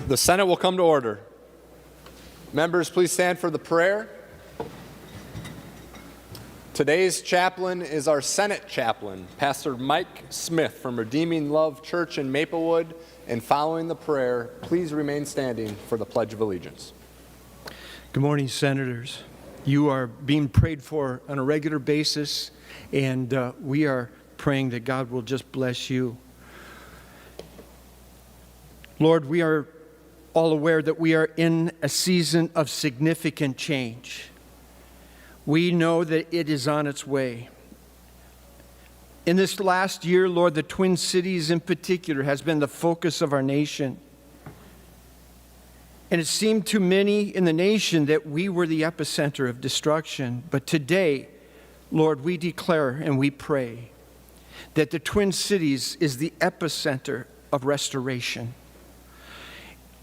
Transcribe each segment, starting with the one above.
The Senate will come to order. Members, please stand for the prayer. Today's chaplain is our Senate chaplain, Pastor Mike Smith from Redeeming Love Church in Maplewood. And following the prayer, please remain standing for the Pledge of Allegiance. Good morning, Senators. You are being prayed for on a regular basis, and we are praying that God will just bless you. Lord, we are all aware that we are in a season of significant change. We know that it is on its way. In this last year, Lord, the Twin Cities in particular has been the focus of our nation. And it seemed to many in the nation that we were the epicenter of destruction. But today, Lord, we declare and we pray that the Twin Cities is the epicenter of restoration.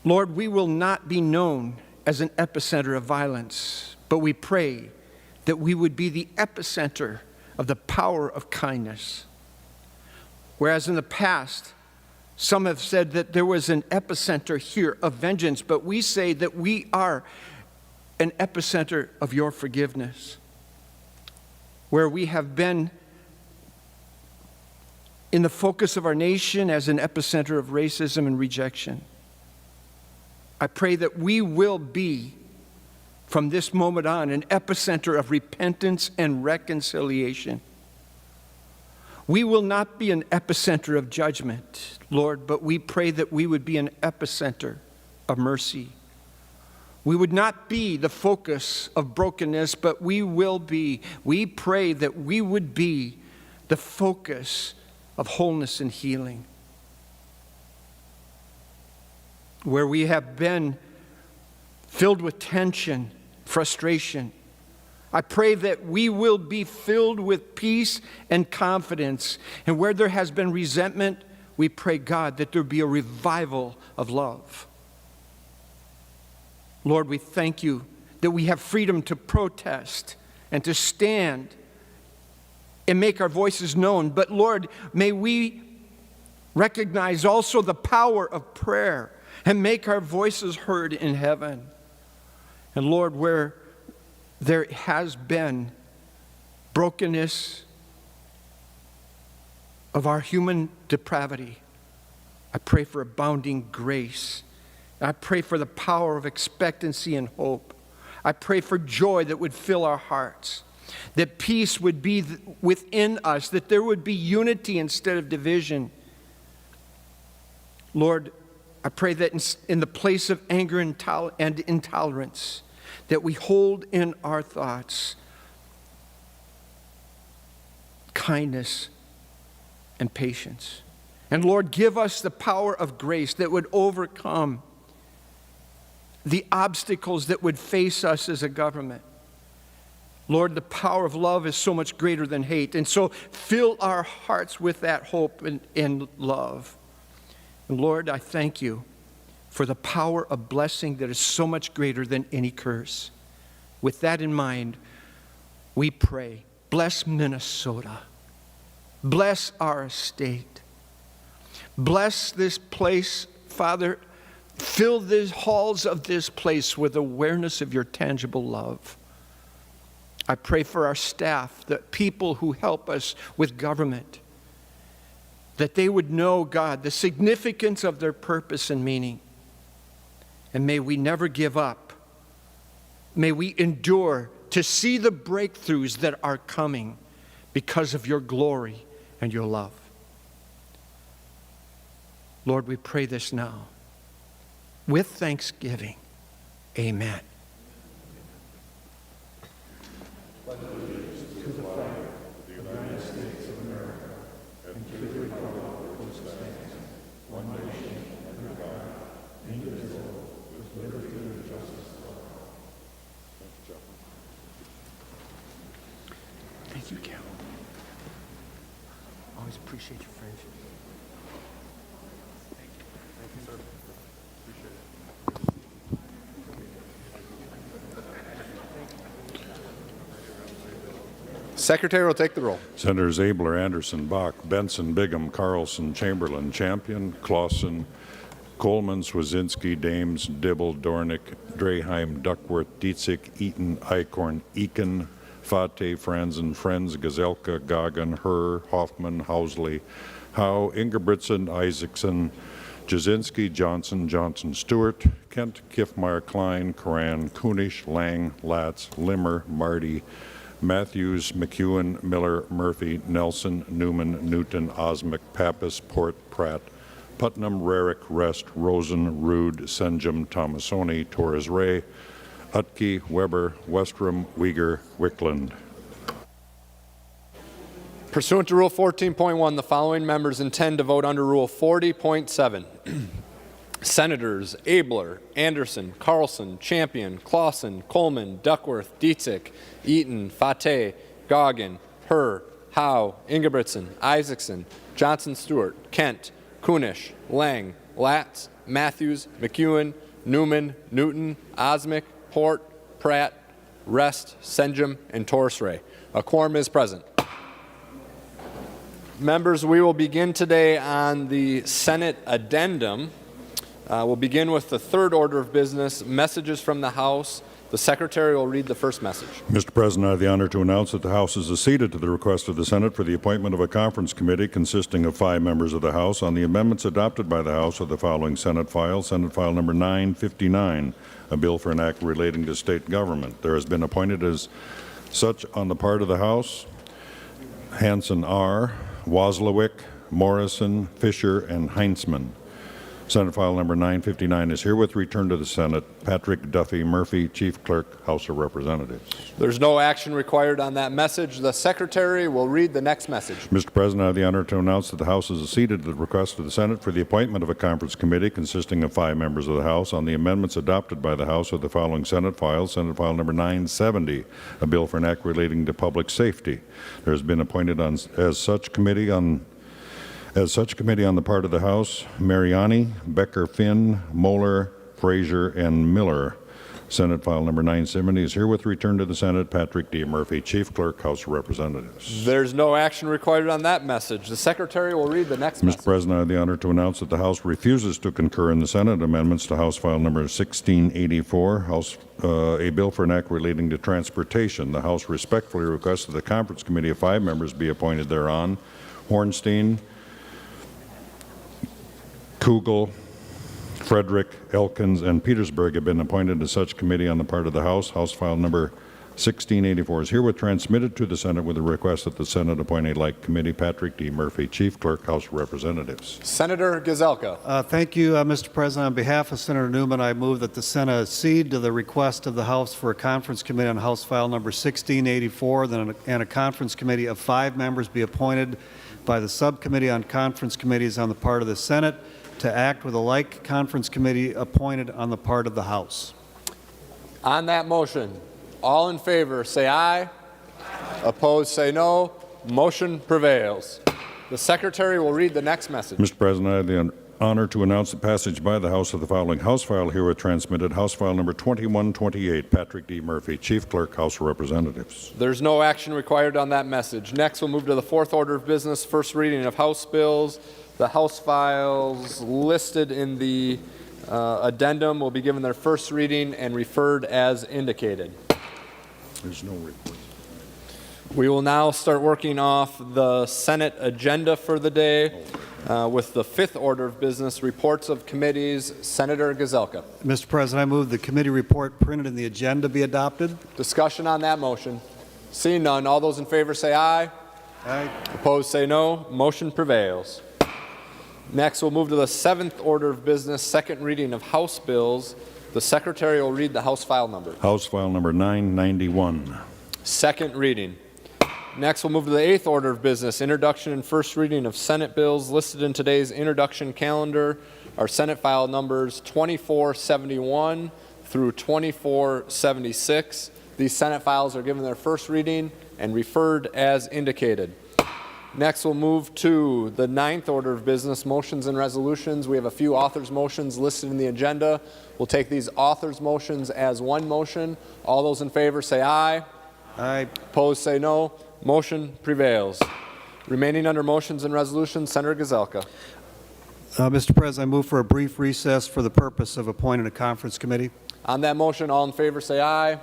Lord, we will not be known as an epicenter of violence, but we pray that we would be the epicenter of the power of kindness. Whereas in the past, some have said that there was an epicenter here of vengeance, but we say that we are an epicenter of your forgiveness, where we have been in the focus of our nation as an epicenter of racism and rejection. I pray that we will be, from this moment on, an epicenter of repentance and reconciliation. We will not be an epicenter of judgment, Lord, but we pray that we would be an epicenter of mercy. We would not be the focus of brokenness, but we pray that we would be the focus of wholeness and healing. Where we have been filled with tension, frustration, I pray that we will be filled with peace and confidence. And where there has been resentment, we pray, God, that there be a revival of love. Lord, we thank you that we have freedom to protest and to stand and make our voices known. But Lord, may we recognize also the power of prayer and make our voices heard in heaven. And Lord, where there has been brokenness of our human depravity, I pray for abounding grace. I pray for the power of expectancy and hope. I pray for joy that would fill our hearts, that peace would be within us, that there would be unity instead of division. Lord, I pray that in the place of anger and intolerance, that we hold in our thoughts kindness and patience. And Lord, give us the power of grace that would overcome the obstacles that would face us as a government. Lord, the power of love is so much greater than hate. And so fill our hearts with that hope and love. And Lord, I thank you for the power of blessing that is so much greater than any curse. With that in mind, we pray, bless Minnesota. Bless our state. Bless this place, Father. Fill the halls of this place with awareness of your tangible love. I pray for our staff, the people who help us with government, that they would know, God, the significance of their purpose and meaning. And may we never give up. May we endure to see the breakthroughs that are coming because of your glory and your love. Lord, we pray this now with thanksgiving. Amen. Thank you, Cal. Always appreciate your friendship. Thank you, sir. Appreciate it. Secretary will take the roll. Senators Abler, Anderson, Bach, Benson, Bigham, Carlson, Chamberlain, Champion, Clausen, Coleman, Swazinski, Dames, Dibble, Dornick, Draheim, Duckworth, Dietzick, Eaton, Eichhorn, Eakin, Fate, Franzen, Friends, Gazelka, Goggin, Herr, Hoffman, Housley, Howe, Ingebrigtsen, Isaacson, Jasinski, Johnson, Johnson, Stewart, Kent, Kiffmeyer, Klein, Coran, Kunish, Lang, Latz, Limmer, Marty, Matthews, McEwen, Miller, Murphy, Nelson, Newman, Newton, Osmic, Pappas, Port, Pratt, Putnam, Rarick, Rest, Rosen, Rude, Senjum, Tomasoni, Torres Ray, Utke, Weber, Westrom, Uyghur, Wickland. Pursuant to Rule 14.1, the following members intend to vote under Rule 40.7. Senators Abler, Anderson, Carlson, Champion, Clausen, Coleman, Duckworth, Dietzick, Eaton, Fate, Goggin, Herr, Howe, Ingebrigtsen, Isaacson, Johnson Stewart, Kent, Kunish, Lang, Latz, Matthews, McEwen, Newman, Newton, Osmic, Port, Pratt, Rest, Senjum, and Torres. A quorum is present. Members, we will begin today on the Senate addendum. We'll begin with the third order of business, messages from the House. The Secretary will read the first message. Mr. President, I have the honor to announce that the House has acceded to the request of the Senate for the appointment of a conference committee consisting of 5 members of the House on the amendments adopted by the House of the following Senate File number 959, a bill for an act relating to state government. There has been appointed as such on the part of the House Hanson R., Wozlowick, Morrison, Fisher, and Heinzman. Senate File number 959 is herewith returned to the Senate. Patrick Duffy Murphy, Chief Clerk, House of Representatives. There's no action required on that message. The Secretary will read the next message. Mr. President, I have the honor to announce that the House has acceded to the request of the Senate for the appointment of a conference committee consisting of 5 members of the House on the amendments adopted by the House of the following Senate File number 970, a bill for an act relating to public safety. There has been appointed as such committee on the part of the House, Mariani, Becker, Finn, Moeller, Frazier, and Miller. Senate File number 970 is herewith returned to the Senate. Patrick D. Murphy, Chief Clerk, House of Representatives. There's no action required on that message. The Secretary will read the next message. Mr. President, I have the honor to announce that the House refuses to concur in the Senate amendments to House File number 1684, a bill for an act relating to transportation. The House respectfully requests that the conference committee of 5 members be appointed thereon. Hornstein, Kugel, Frederick, Elkins, and Petersburg have been appointed to such committee on the part of the House. House File number 1684 is herewith transmitted to the Senate with a request that the Senate appoint a like committee. Patrick D. Murphy, Chief Clerk, House of Representatives. Senator Gazelka. Thank you, Mr. President. On behalf of Senator Newman, I move that the Senate accede to the request of the House for a conference committee on House File number 1684, and a conference committee of 5 members be appointed by the Subcommittee on Conference Committees on the part of the Senate to act with a like conference committee appointed on the part of the House. On that motion, all in favor say aye. Opposed say no. Motion prevails. The Secretary will read the next message. Mr. President, I have the honor to announce the passage by the House of the following House File herewith transmitted. House File number 2128, Patrick D. Murphy, Chief Clerk, House of Representatives. There's no action required on that message. Next, we'll move to the fourth order of business, first reading of House bills. The House files listed in the addendum will be given their first reading and referred as indicated. There's no report. We will now start working off the Senate agenda for the day with the fifth order of business, reports of committees. Senator Gazelka. Mr. President, I move the committee report printed in the agenda be adopted. Discussion on that motion. Seeing none, all those in favor say aye. Aye. Opposed say no. Motion prevails. Next, we'll move to the seventh order of business, second reading of House bills. The Secretary will read the House file number. House File number 991. Second reading. Next, we'll move to the eighth order of business, introduction and first reading of Senate bills listed in today's introduction calendar. Our Senate file numbers 2471 through 2476. These Senate files are given their first reading and referred as indicated. Next, we'll move to the ninth order of business, motions and resolutions. We have a few authors' motions listed in the agenda. We'll take these authors' motions as one motion. All those in favor say aye. Aye. Opposed say no. Motion prevails. Remaining under motions and resolutions, Senator Gazelka. Mr. President, I move for a brief recess for the purpose of appointing a conference committee. On that motion, all in favor say aye.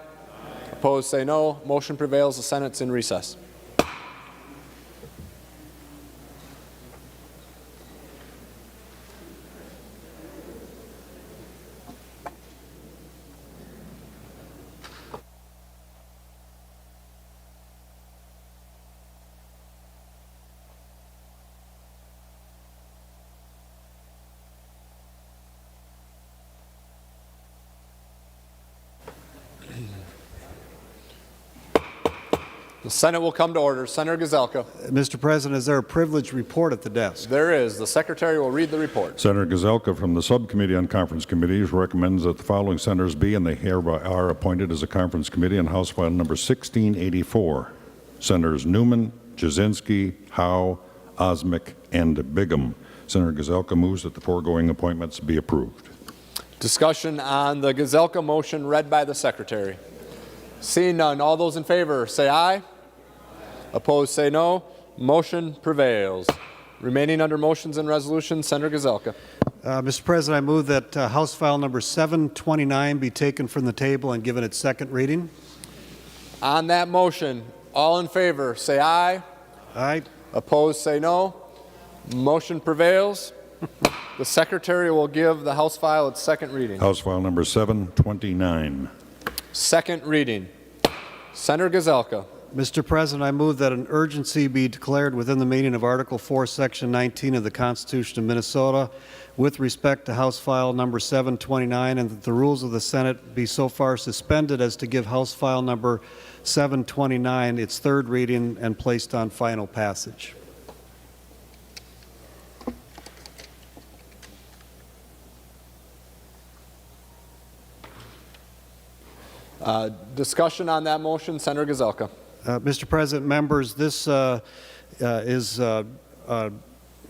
Opposed say no. Motion prevails. The Senate's in recess. The Senate will come to order. Senator Gazelka. Mr. President, is there a privileged report at the desk? There is. The Secretary will read the report. Senator Gazelka from the Subcommittee on Conference Committees recommends that the following senators be and they hereby are appointed as a conference committee on House File Number 1684. Senators Newman, Jasinski, Howe, Osmic, and Bigham. Senator Gazelka moves that the foregoing appointments be approved. Discussion on the Gazelka motion read by the Secretary. Seeing none, all those in favor say aye. Opposed say no. Motion prevails. Remaining under motions and resolutions, Senator Gazelka. Mr. President, I move that House File Number 729 be taken from the table and given its second reading. On that motion, all in favor say aye. Aye. Opposed say no. Motion prevails. The Secretary will give the House file its second reading. House File Number 729. Second reading. Senator Gazelka. Mr. President, I move that an urgency be declared within the meaning of Article 4, Section 19 of the Constitution of Minnesota with respect to House File Number 729, and that the rules of the Senate be so far suspended as to give House File Number 729 its third reading and placed on final passage. Discussion on that motion, Senator Gazelka. Mr. President, members, this is an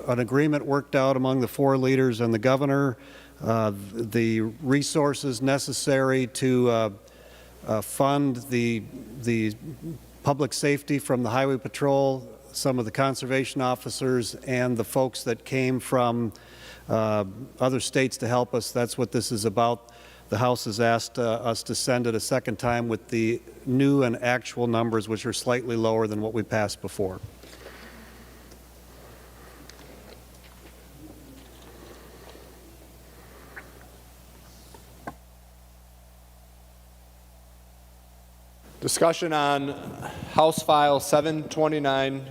agreement worked out among the four leaders and the governor. The resources necessary to fund the public safety from the Highway Patrol, some of the conservation officers, and the folks that came from other states to help us. That's what this is about. The House has asked us to send it a second time with the new and actual numbers, which are slightly lower than what we passed before. Discussion on House File 729.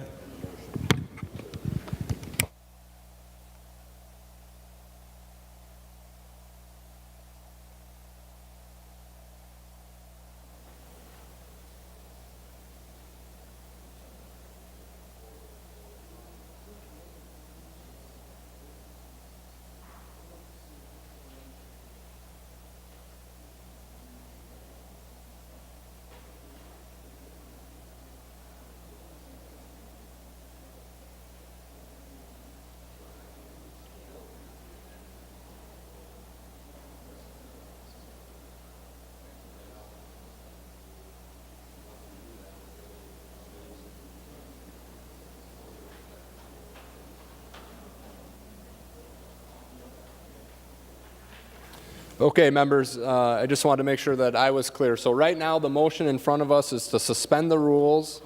Okay, members, I just wanted to make sure that I was clear. So right now, the motion in front of us is to suspend the rules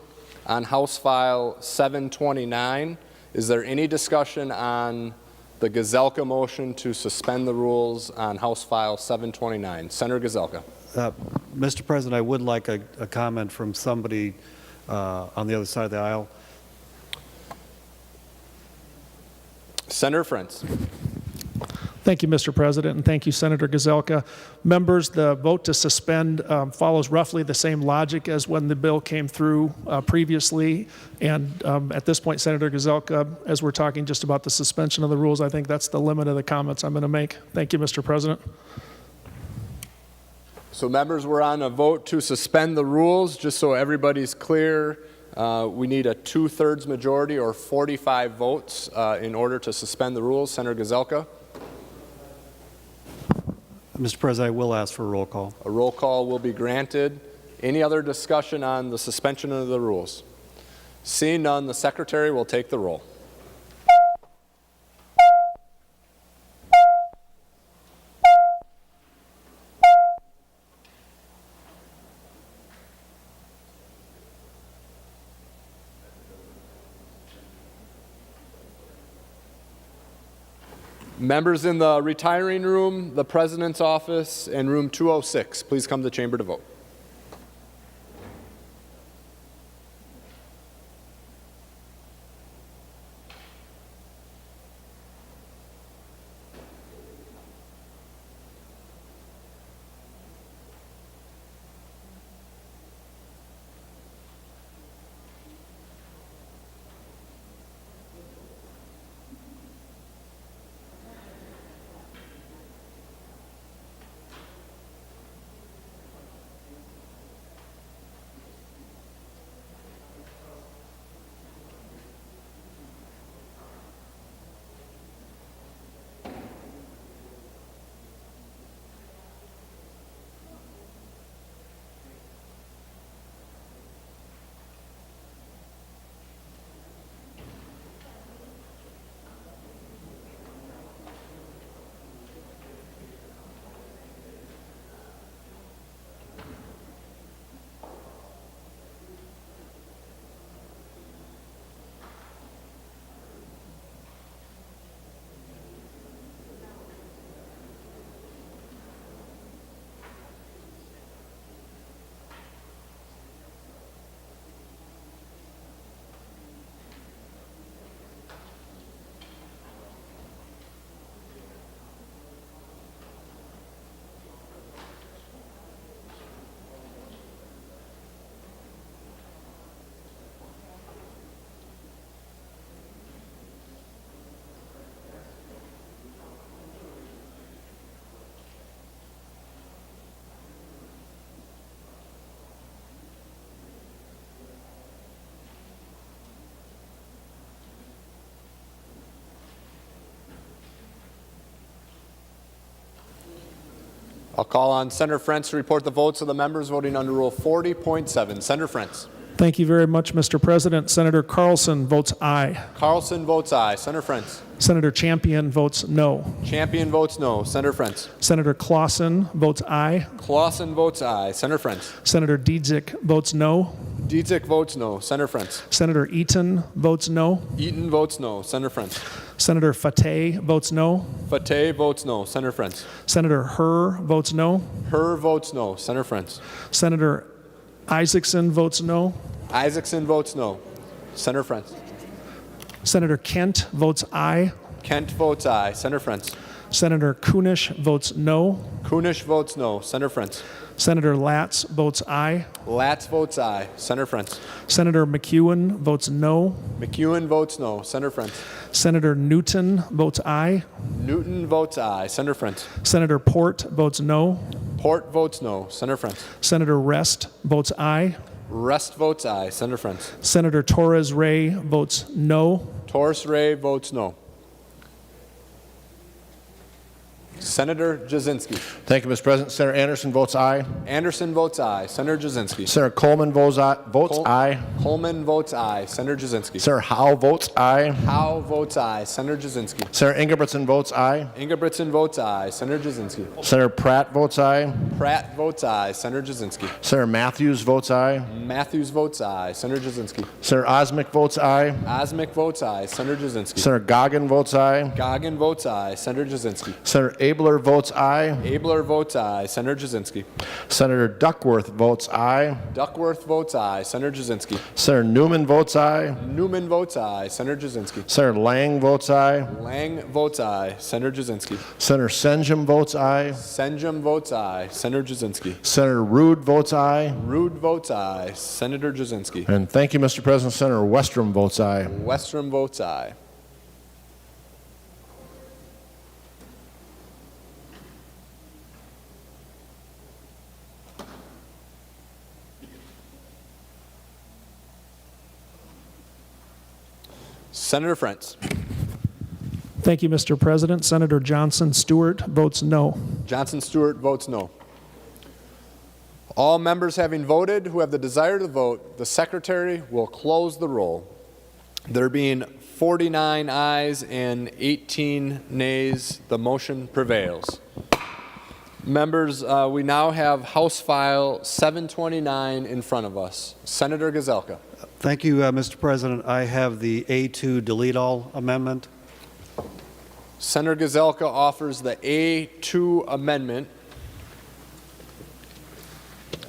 on House File 729. Is there any discussion on the Gazelka motion to suspend the rules on House File 729? Senator Gazelka. Mr. President, I would like a comment from somebody on the other side of the aisle. Senator Frentz. Thank you, Mr. President, and thank you, Senator Gazelka. Members, the vote to suspend follows roughly the same logic as when the bill came through previously. And at this point, Senator Gazelka, as we're talking just about the suspension of the rules, I think that's the limit of the comments I'm going to make. Thank you, Mr. President. So members, we're on a vote to suspend the rules. Just so everybody's clear, we need a 2/3 majority or 45 votes in order to suspend the rules. Senator Gazelka. Mr. President, I will ask for a roll call. A roll call will be granted. Any other discussion on the suspension of the rules? Seeing none, the Secretary will take the roll. Members in the retiring room, the president's office, and room 206, please come to the chamber to vote. I'll call on Senator Frentz to report the votes of the members voting under Rule 40.7. Senator Frentz. Thank you very much, Mr. President. Senator Carlson votes aye. Carlson votes aye. Senator Frentz. Senator Champion votes no. Champion votes no. Senator Frentz. Senator Clausen votes aye. Clausen votes aye. Senator Frentz. Senator Dietzick votes no. Dietzick votes no. Senator Frentz. Senator Eaton votes no. Eaton votes no. Senator Frentz. Senator Fateh votes no. Fateh votes no. Senator Frentz. Senator Herr votes no. Herr votes no. Senator Frentz. Senator Isaacson votes no. Isaacson votes no. Senator Frentz. Senator Kent votes aye. Kent votes aye. Senator Frentz. Senator Kunish votes no. Kunish votes no. Senator Frentz. Senator Latz votes aye. Latz votes aye. Senator Frentz. Senator McEwen votes no. McEwen votes no. Senator Frentz. Senator Newton votes aye. Newton votes aye. Senator Frentz. Senator Port votes no. Port votes no. Senator Frentz. Senator Rest votes aye. Rest votes aye. Senator Frentz. Senator Torres Ray votes no. Torres Ray votes no. Senator Jasinski. Thank you, Mr. President. Senator Anderson votes aye. Anderson votes aye. Senator Jasinski. Senator Coleman votes aye. Coleman votes aye. Senator Jasinski. Senator Howe votes aye. Howe votes aye. Senator Jasinski. Senator Ingebrigtsen votes aye. Ingebrigtsen votes aye. Senator Jasinski. Senator Pratt votes aye. Pratt votes aye. Senator Jasinski. Senator Matthews votes aye. Matthews votes aye. Senator Jasinski. Senator Osmic votes aye. Osmic votes aye. Senator Jasinski. Senator Goggin votes aye. Goggin votes aye. Senator Jasinski. Senator Abler votes aye. Abler votes aye. Senator Jasinski. Senator Duckworth votes aye. Duckworth votes aye. Senator Jasinski. Senator Newman votes aye. Newman votes aye. Senator Jasinski. Senator Lang votes aye. Lang votes aye. Senator Jasinski. Senator Senjum votes aye. Senjum votes aye. Senator Jasinski. Senator Rude votes aye. Rude votes aye. Senator Jasinski. And thank you, Mr. President. Senator Westrom votes aye. Westrom votes aye. Senator Frentz. Thank you, Mr. President. Senator Johnson Stewart votes no. Johnson Stewart votes no. All members having voted who have the desire to vote, the secretary will close the roll. There being 49 ayes and 18 nays, the motion prevails. Members, we now have House File 729 in front of us. Senator Gazelka. Thank you, Mr. President. I have the A2 delete all amendment. Senator Gazelka offers the A2 amendment.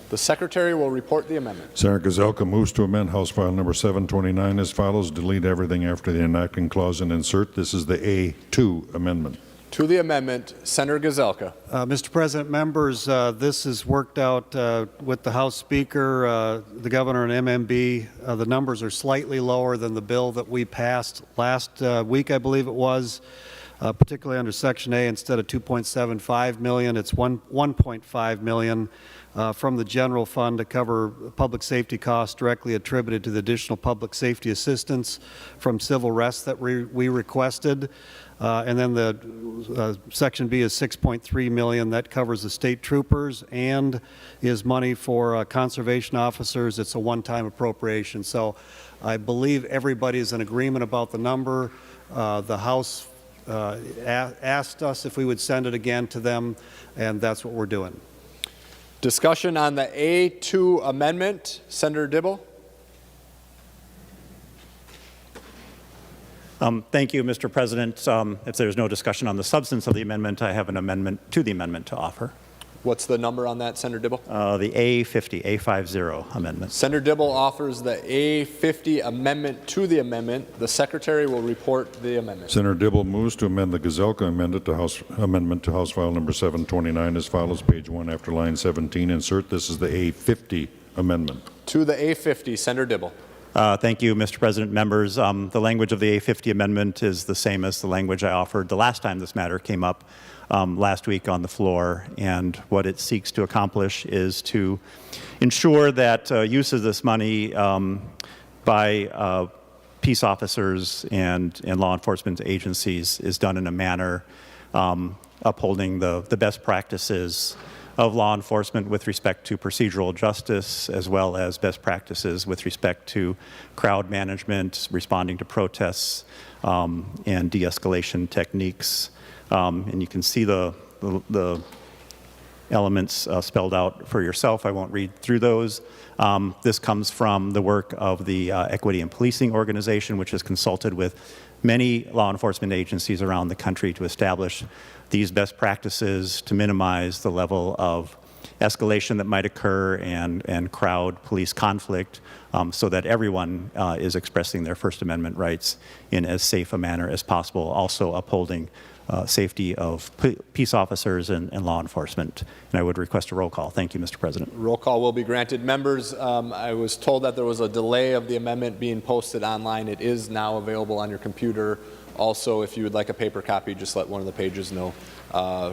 The Secretary will report the amendment. Senator Gazelka moves to amend House File Number 729 as follows. Delete everything after the enacting clause and insert. This is the A2 amendment. To the amendment, Senator Gazelka. Mr. President, members, this is worked out with the House Speaker, the Governor, and MMB. The numbers are slightly lower than the bill that we passed last week, I believe it was, particularly under Section A. Instead of $2.75 million, it's $1.5 million from the general fund to cover public safety costs directly attributed to the additional public safety assistance from civil arrests that we requested. And then the Section B is $6.3 million. That covers the state troopers and is money for conservation officers. It's a one-time appropriation. So I believe everybody is in agreement about the number. The House asked us if we would send it again to them, and that's what we're doing. Discussion on the A2 amendment. Senator Dibble. Thank you, Mr. President. If there's no discussion on the substance of the amendment, I have an amendment to the amendment to offer. What's the number on that, Senator Dibble? The A50 amendment. Senator Dibble offers the A50 amendment to the amendment. The Secretary will report the amendment. Senator Dibble moves to amend the Gazelka amendment to House File Number 729 as follows. Page 1 after line 17. Insert. This is the A50 amendment. To the A50, Senator Dibble. Thank you, Mr. President. Members, the language of the A50 amendment is the same as the language I offered the last time this matter came up last week on the floor, and what it seeks to accomplish is to ensure that use of this money by peace officers and law enforcement agencies is done in a manner upholding the best practices of law enforcement with respect to procedural justice, as well as best practices with respect to crowd management, responding to protests, and de-escalation techniques. And you can see the elements spelled out for yourself. I won't read through those. This comes from the work of the Equity and Policing Organization, which has consulted with many law enforcement agencies around the country to establish these best practices to minimize the level of escalation that might occur and crowd police conflict so that everyone is expressing their First Amendment rights in as safe a manner as possible, also upholding safety of peace officers and law enforcement. And I would request a roll call. Thank you, Mr. President. Roll call will be granted. Members, I was told that there was a delay of the amendment being posted online. It is now available on your computer. Also, if you would like a paper copy, just let one of the pages know.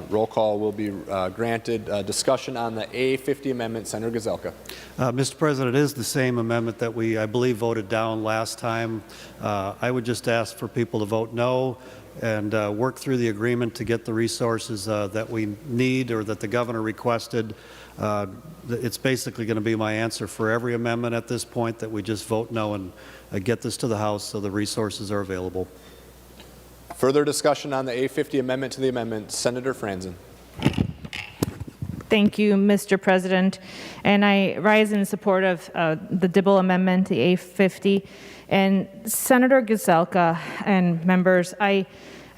Roll call will be granted. Discussion on the A50 amendment. Senator Gazelka. Mr. President, it is the same amendment that we, I believe, voted down last time. I would just ask for people to vote no and work through the agreement to get the resources that we need or that the governor requested. It's basically going to be my answer for every amendment at this point, that we just vote no and get this to the House so the resources are available. Further discussion on the A50 amendment to the amendment. Senator Franzen. Thank you, Mr. President. And I rise in support of the Dibble amendment, the A50. And Senator Gazelka and members, I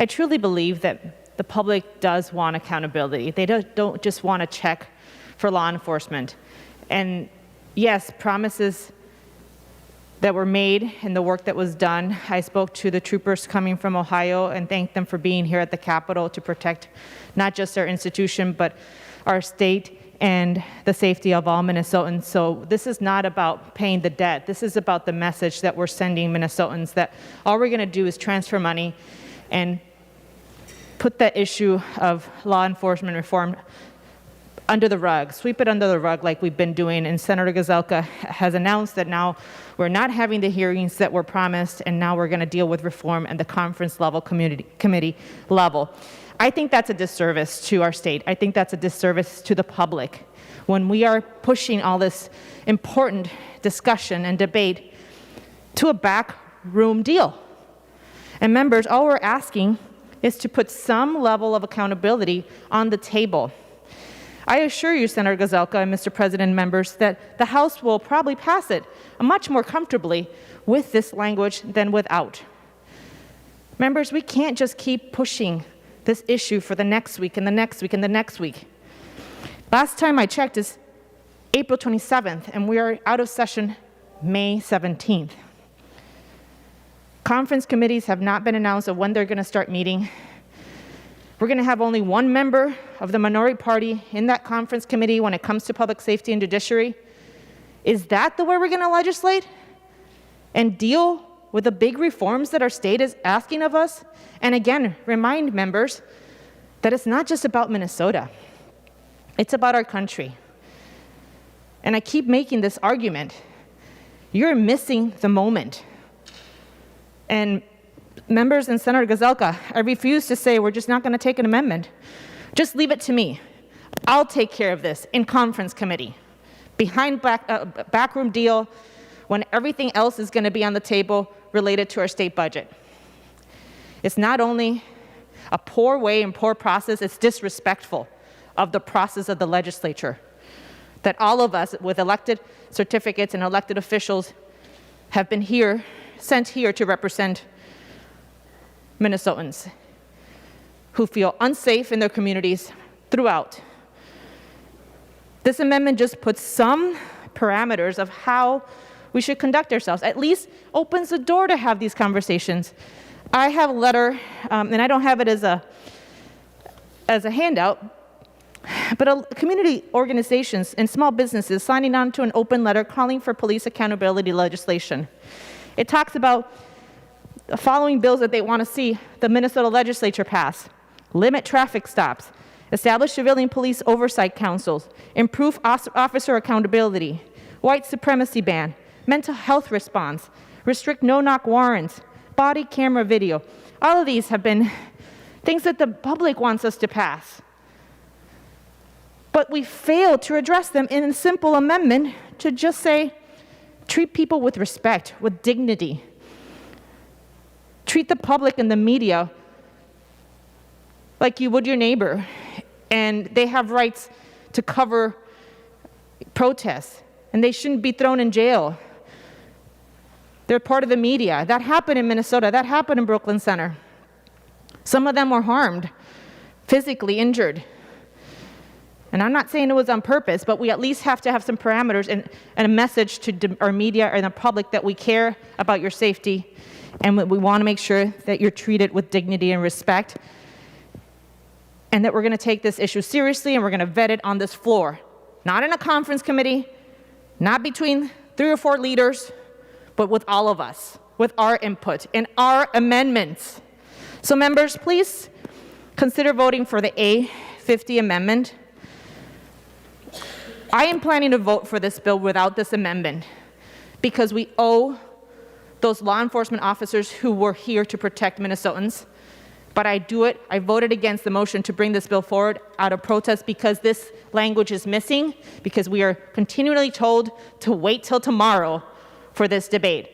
truly believe that the public does want accountability. They don't just want to check for law enforcement. And yes, promises that were made and the work that was done. I spoke to the troopers coming from Ohio and thanked them for being here at the Capitol to protect not just our institution, but our state and the safety of all Minnesotans. So this is not about paying the debt. This is about the message that we're sending Minnesotans, that all we're going to do is transfer money and put that issue of law enforcement reform under the rug, sweep it under the rug like we've been doing. And Senator Gazelka has announced that now we're not having the hearings that were promised, and now we're going to deal with reform at the conference level, committee level. I think that's a disservice to our state. I think that's a disservice to the public when we are pushing all this important discussion and debate to a backroom deal. And members, all we're asking is to put some level of accountability on the table. I assure you, Senator Gazelka and Mr. President and members, that the House will probably pass it much more comfortably with this language than without. Members, we can't just keep pushing this issue for the next week and the next week and the next week. Last time I checked is April 27th, and we are out of session May 17th. Conference committees have not been announced of when they're going to start meeting. We're going to have only one member of the minority party in that conference committee when it comes to public safety and judiciary. Is that the way we're going to legislate and deal with the big reforms that our state is asking of us? And again, remind members that it's not just about Minnesota. It's about our country. And I keep making this argument. You're missing the moment. And members and Senator Gazelka, I refuse to say we're just not going to take an amendment. Just leave it to me. I'll take care of this in conference committee, behind backroom deal, when everything else is going to be on the table related to our state budget. It's not only a poor way and poor process, it's disrespectful of the process of the legislature that all of us with elected certificates and elected officials have been sent here to represent Minnesotans who feel unsafe in their communities throughout. This amendment just puts some parameters of how we should conduct ourselves, at least opens the door to have these conversations. I have a letter, and I don't have it as a handout, but community organizations and small businesses signing on to an open letter calling for police accountability legislation. It talks about the following bills that they want to see the Minnesota legislature pass: limit traffic stops, establish civilian police oversight councils, improve officer accountability, white supremacy ban, mental health response, restrict no-knock warrants, body camera video. All of these have been things that the public wants us to pass. But we failed to address them in a simple amendment to just say, treat people with respect, with dignity. Treat the public and the media like you would your neighbor, and they have rights to cover protests, and they shouldn't be thrown in jail. They're part of the media. That happened in Minnesota. That happened in Brooklyn Center. Some of them were harmed, physically injured. And I'm not saying it was on purpose, but we at least have to have some parameters and a message to our media and the public that we care about your safety, and we want to make sure that you're treated with dignity and respect, and that we're going to take this issue seriously and we're going to vet it on this floor. Not in a conference committee, not between 3 or 4 leaders, but with all of us, with our input and our amendments. So members, please consider voting for the A50 amendment. I am planning to vote for this bill without this amendment because we owe those law enforcement officers who were here to protect Minnesotans. But I voted against the motion to bring this bill forward out of protest because this language is missing, because we are continually told to wait till tomorrow for this debate.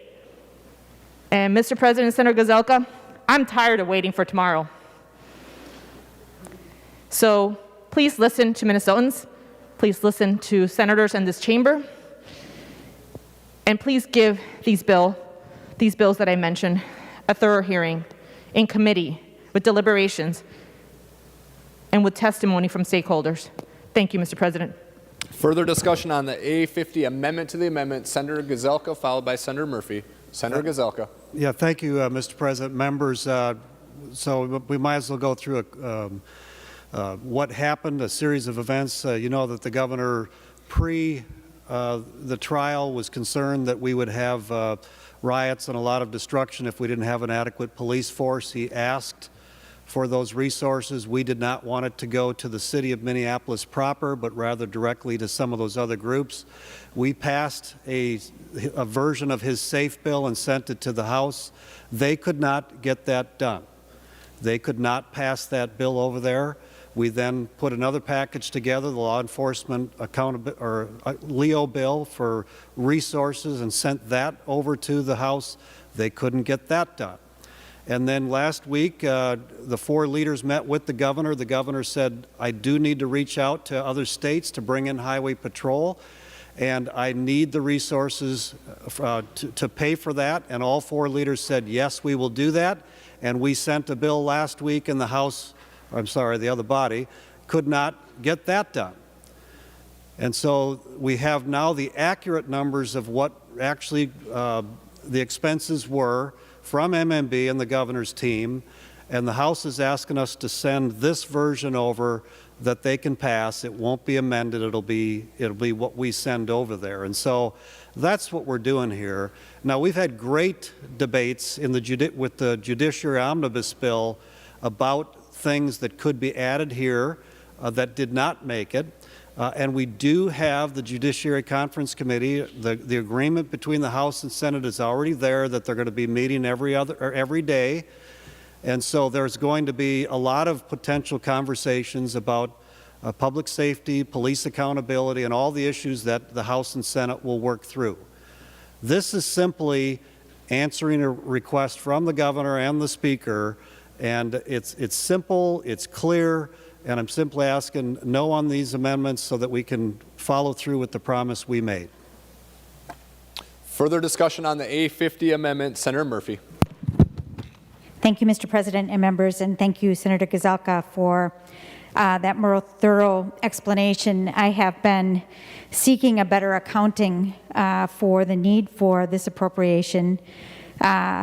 And Mr. President, Senator Gazelka, I'm tired of waiting for tomorrow. So please listen to Minnesotans. Please listen to senators in this chamber. And please give these bills that I mentioned a thorough hearing in committee with deliberations and with testimony from stakeholders. Thank you, Mr. President. Further discussion on the A50 amendment to the amendment. Senator Gazelka, followed by Senator Murphy. Senator Gazelka. Yeah, thank you, Mr. President. Members, so we might as well go through what happened, a series of events. You know that the governor, the trial, was concerned that we would have riots and a lot of destruction if we didn't have an adequate police force. He asked for those resources. We did not want it to go to the city of Minneapolis proper, but rather directly to some of those other groups. We passed a version of his SAFE bill and sent it to the House. They could not get that done. They could not pass that bill over there. We then put another package together, the law enforcement LEO bill for resources, and sent that over to the House. They couldn't get that done. And then last week, the 4 leaders met with the governor. The governor said, I do need to reach out to other states to bring in highway patrol, and I need the resources to pay for that. And all 4 leaders said, yes, we will do that. And we sent a bill last week, and the House the other body, could not get that done. And so we have now the accurate numbers of what actually the expenses were from MMB and the governor's team, and the House is asking us to send this version over that they can pass. It won't be amended. It'll be what we send over there. And so that's what we're doing here. Now, we've had great debates with the Judiciary Omnibus Bill about things that could be added here that did not make it. And we do have the Judiciary Conference Committee. The agreement between the House and Senate is already there that they're going to be meeting every day. And so there's going to be a lot of potential conversations about public safety, police accountability, and all the issues that the House and Senate will work through. This is simply answering a request from the governor and the speaker, and it's simple, it's clear, and I'm simply asking no on these amendments so that we can follow through with the promise we made. Further discussion on the A50 amendment, Senator Murphy. Thank you, Mr. President and members, and thank you, Senator Gazelka, for that more thorough explanation. I have been seeking a better accounting for the need for this appropriation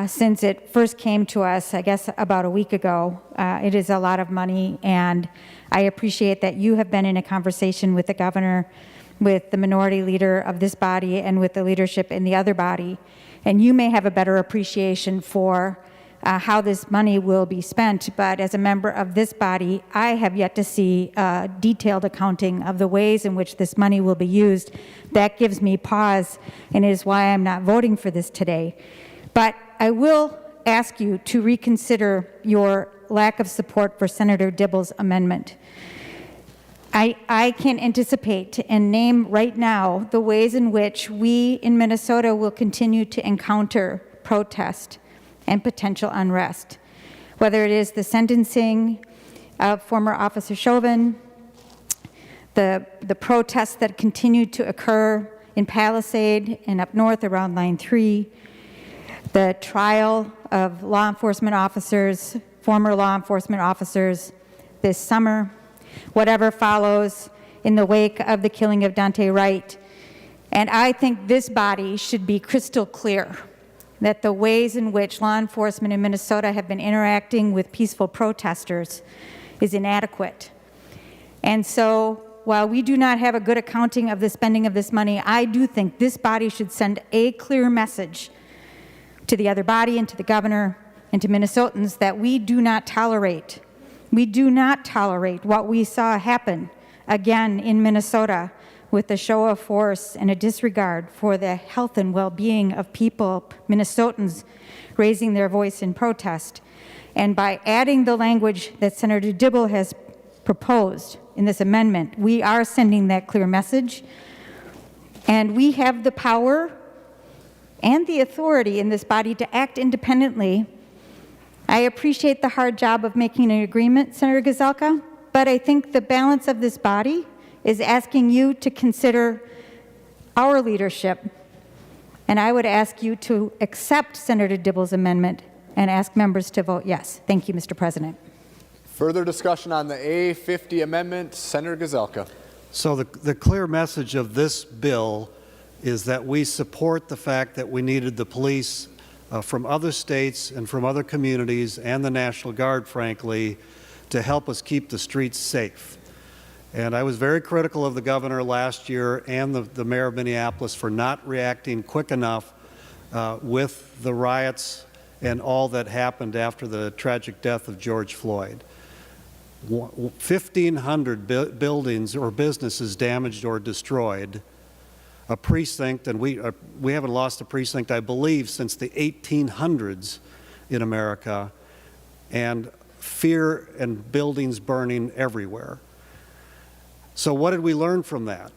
since it first came to us, I guess, about a week ago. It is a lot of money, and I appreciate that you have been in a conversation with the governor, with the minority leader of this body, and with the leadership in the other body, and you may have a better appreciation for how this money will be spent, but as a member of this body, I have yet to see a detailed accounting of the ways in which this money will be used. That gives me pause, and it is why I'm not voting for this today. But I will ask you to reconsider your lack of support for Senator Dibble's amendment. I can anticipate and name right now the ways in which we in Minnesota will continue to encounter protest and potential unrest, whether it is the sentencing of former Officer Chauvin, the protests that continue to occur in Palisade and up north around Line 3, the trial of law enforcement officers, former law enforcement officers this summer, whatever follows in the wake of the killing of Daunte Wright. And I think this body should be crystal clear that the ways in which law enforcement in Minnesota have been interacting with peaceful protesters is inadequate. And so while we do not have a good accounting of the spending of this money, I do think this body should send a clear message to the other body and to the governor and to Minnesotans that we do not tolerate what we saw happen again in Minnesota with a show of force and a disregard for the health and well-being of people, Minnesotans, raising their voice in protest. And by adding the language that Senator Dibble has proposed in this amendment, we are sending that clear message. And we have the power and the authority in this body to act independently. I appreciate the hard job of making an agreement, Senator Gazelka, but I think the balance of this body is asking you to consider our leadership. And I would ask you to accept Senator Dibble's amendment and ask members to vote yes. Thank you, Mr. President. Further discussion on the A50 amendment, Senator Gazelka. So the clear message of this bill is that we support the fact that we needed the police from other states and from other communities and the National Guard, frankly, to help us keep the streets safe. And I was very critical of the governor last year and the mayor of Minneapolis for not reacting quick enough with the riots and all that happened after the tragic death of George Floyd. 1,500 buildings or businesses damaged or destroyed, a precinct, and we haven't lost a precinct, I believe, since the 1800s in America, and fear and buildings burning everywhere. So what did we learn from that?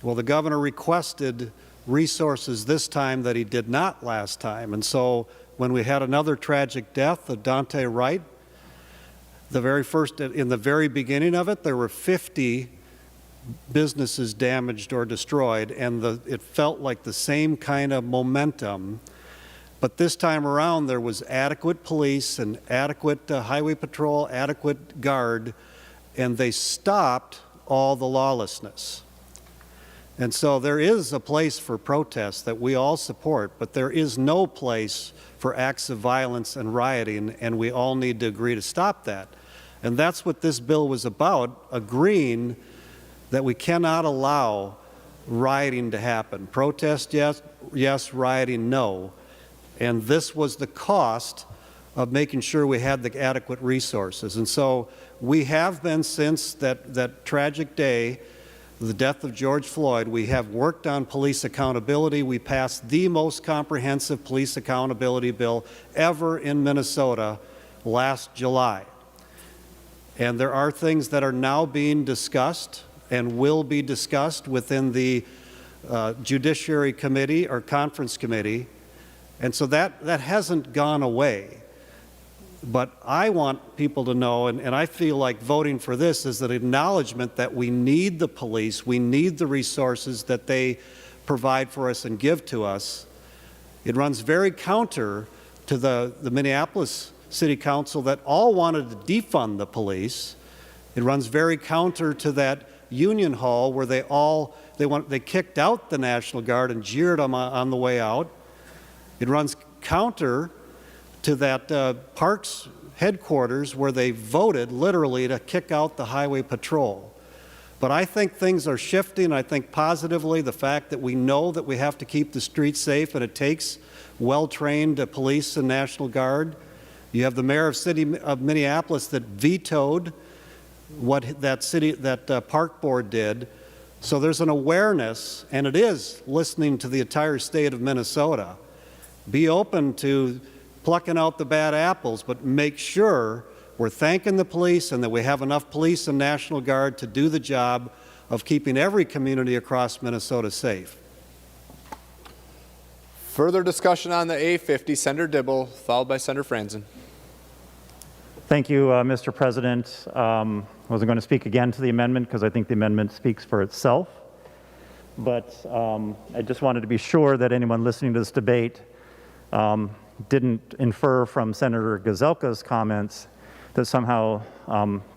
Well, the governor requested resources this time that he did not last time. And so when we had another tragic death of Daunte Wright, in the very beginning of it, there were 50 businesses damaged or destroyed, and it felt like the same kind of momentum But this time around, there was adequate police and adequate highway patrol, adequate guard, and they stopped all the lawlessness. And so there is a place for protest that we all support, but there is no place for acts of violence and rioting, and we all need to agree to stop that. And that's what this bill was about, agreeing that we cannot allow rioting to happen. Protest, yes, rioting, no. And this was the cost of making sure we had the adequate resources. And so we have been, since that tragic day, the death of George Floyd, we have worked on police accountability. We passed the most comprehensive police accountability bill ever in Minnesota last July. And there are things that are now being discussed and will be discussed within the Judiciary Committee or Conference Committee. And so that hasn't gone away. But I want people to know, and I feel like voting for this is an acknowledgement that we need the police, we need the resources that they provide for us and give to us. It runs very counter to the Minneapolis City Council that all wanted to defund the police. It runs very counter to that Union Hall where they kicked out the National Guard and jeered them on the way out. It runs counter to that Parks headquarters where they voted literally to kick out the Highway Patrol. But I think things are shifting. I think positively the fact that we know that we have to keep the streets safe and it takes well-trained police and National Guard. You have the mayor of Minneapolis that vetoed what that park board did. So there's an awareness, and it is listening to the entire state of Minnesota. Be open to plucking out the bad apples, but make sure we're thanking the police and that we have enough police and National Guard to do the job of keeping every community across Minnesota safe. Further discussion on the A50, Senator Dibble, followed by Senator Franzen. Thank you, Mr. President. I wasn't going to speak again to the amendment because I think the amendment speaks for itself. But I just wanted to be sure that anyone listening to this debate didn't infer from Senator Gazelka's comments that somehow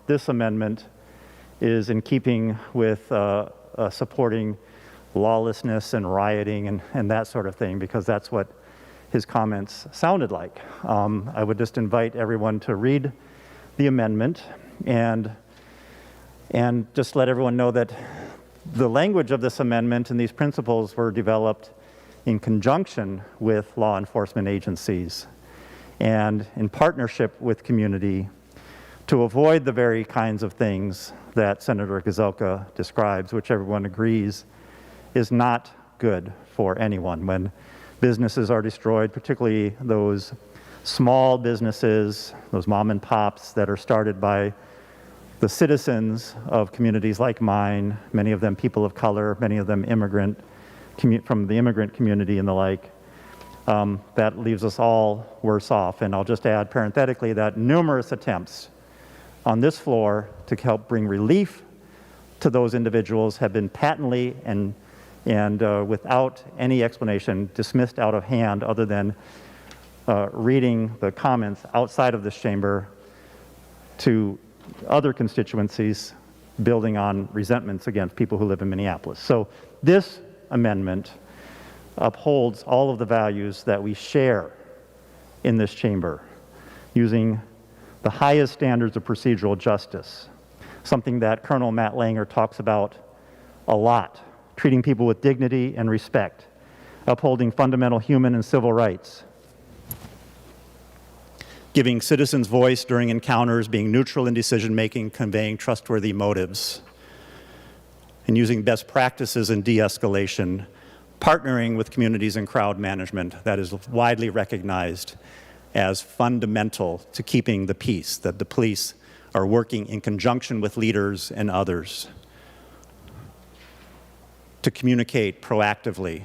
this amendment is in keeping with supporting lawlessness and rioting and that sort of thing, because that's what his comments sounded like. I would just invite everyone to read the amendment and just let everyone know that the language of this amendment and these principles were developed in conjunction with law enforcement agencies and in partnership with community to avoid the very kinds of things that Senator Gazelka describes, which everyone agrees is not good for anyone. When businesses are destroyed, particularly those small businesses, those mom and pops that are started by the citizens of communities like mine, many of them people of color, many of them from the immigrant community and the like, that leaves us all worse off. And I'll just add parenthetically that numerous attempts on this floor to help bring relief to those individuals have been patently and without any explanation dismissed out of hand, other than reading the comments outside of this chamber to other constituencies building on resentments against people who live in Minneapolis. So this amendment upholds all of the values that we share in this chamber, using the highest standards of procedural justice, something that Colonel Matt Langer talks about a lot, treating people with dignity and respect, upholding fundamental human and civil rights, giving citizens voice during encounters, being neutral in decision-making, conveying trustworthy motives, and using best practices in de-escalation, partnering with communities in crowd management that is widely recognized as fundamental to keeping the peace, that the police are working in conjunction with leaders and others to communicate proactively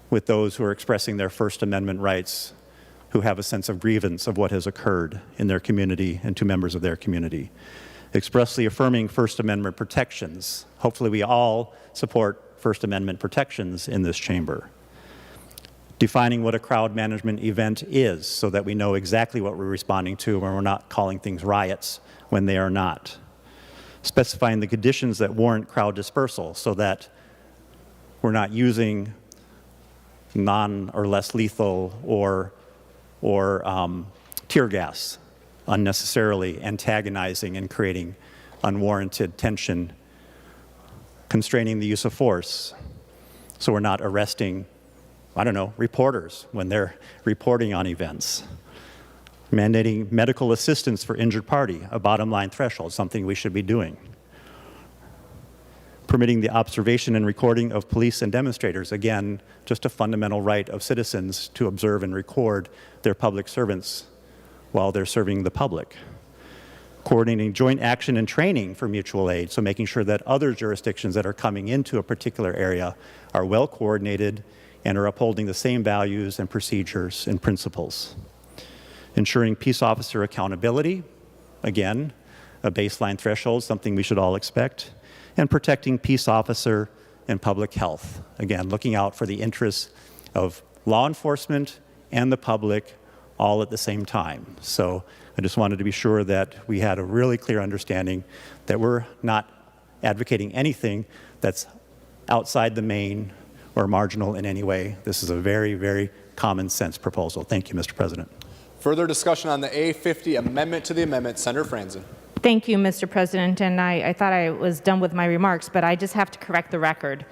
with those who are expressing their First Amendment rights, who have a sense of grievance of what has occurred in their community and to members of their community. Expressly affirming First Amendment protections. Hopefully we all support First Amendment protections in this chamber. defining what a crowd management event is so that we know exactly what we're responding to when we're not calling things riots when they are not, specifying the conditions that warrant crowd dispersal so that we're not using non or less lethal or tear gas unnecessarily, antagonizing and creating unwarranted tension, constraining the use of force so we're not arresting, I don't know, reporters when they're reporting on events, mandating medical assistance for injured party, a bottom line threshold, something we should be doing, permitting the observation and recording of police and demonstrators, again, just a fundamental right of citizens to observe and record their public servants while they're serving the public. Coordinating joint action and training for mutual aid, so making sure that other jurisdictions that are coming into a particular area are well coordinated and are upholding the same values and procedures and principles. Ensuring peace officer accountability, again, a baseline threshold, something we should all expect, and protecting peace officer and public health. Again, looking out for the interests of law enforcement and the public all at the same time. So I just wanted to be sure that we had a really clear understanding that we're not advocating anything that's outside the main or marginal in any way. This is a very, very common sense proposal. Thank you, Mr. President. Further discussion on the A50 amendment to the amendment. Senator Franzen. Thank you, Mr. President, and I thought I was done with my remarks, but I just have to correct the record,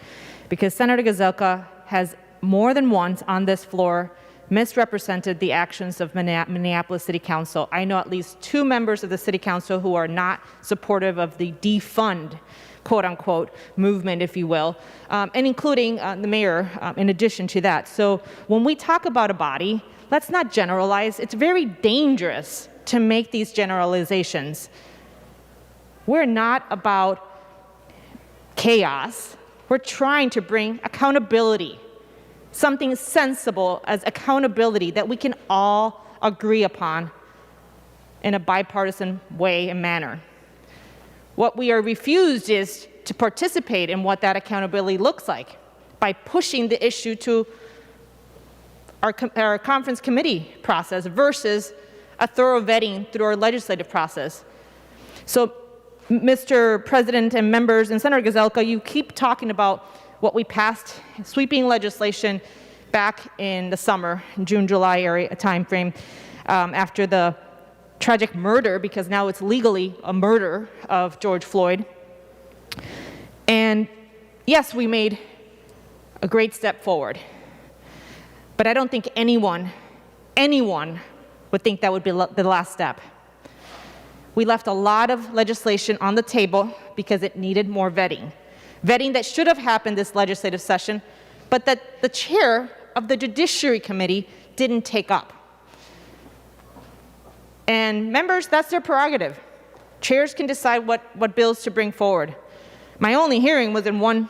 because Senator Gazelka has more than once on this floor misrepresented the actions of Minneapolis City Council. I know at least 2 members of the City Council who are not supportive of the defund, quote-unquote, movement, if you will, and including the mayor in addition to that. So when we talk about a body, let's not generalize. It's very dangerous to make these generalizations. We're not about chaos. We're trying to bring accountability, something sensible as accountability that we can all agree upon in a bipartisan way and manner. What we are refused is to participate in what that accountability looks like by pushing the issue to our conference committee process versus a thorough vetting through our legislative process. So, Mr. President and members and Senator Gazelka, you keep talking about what we passed, sweeping legislation back in the summer, June, July area time frame, after the tragic murder, because now it's legally a murder of George Floyd. And yes, we made a great step forward. But I don't think anyone would think that would be the last step. We left a lot of legislation on the table because it needed more vetting. Vetting that should have happened this legislative session, but that the chair of the Judiciary Committee didn't take up. And members, that's their prerogative. Chairs can decide what bills to bring forward. My only hearing was in one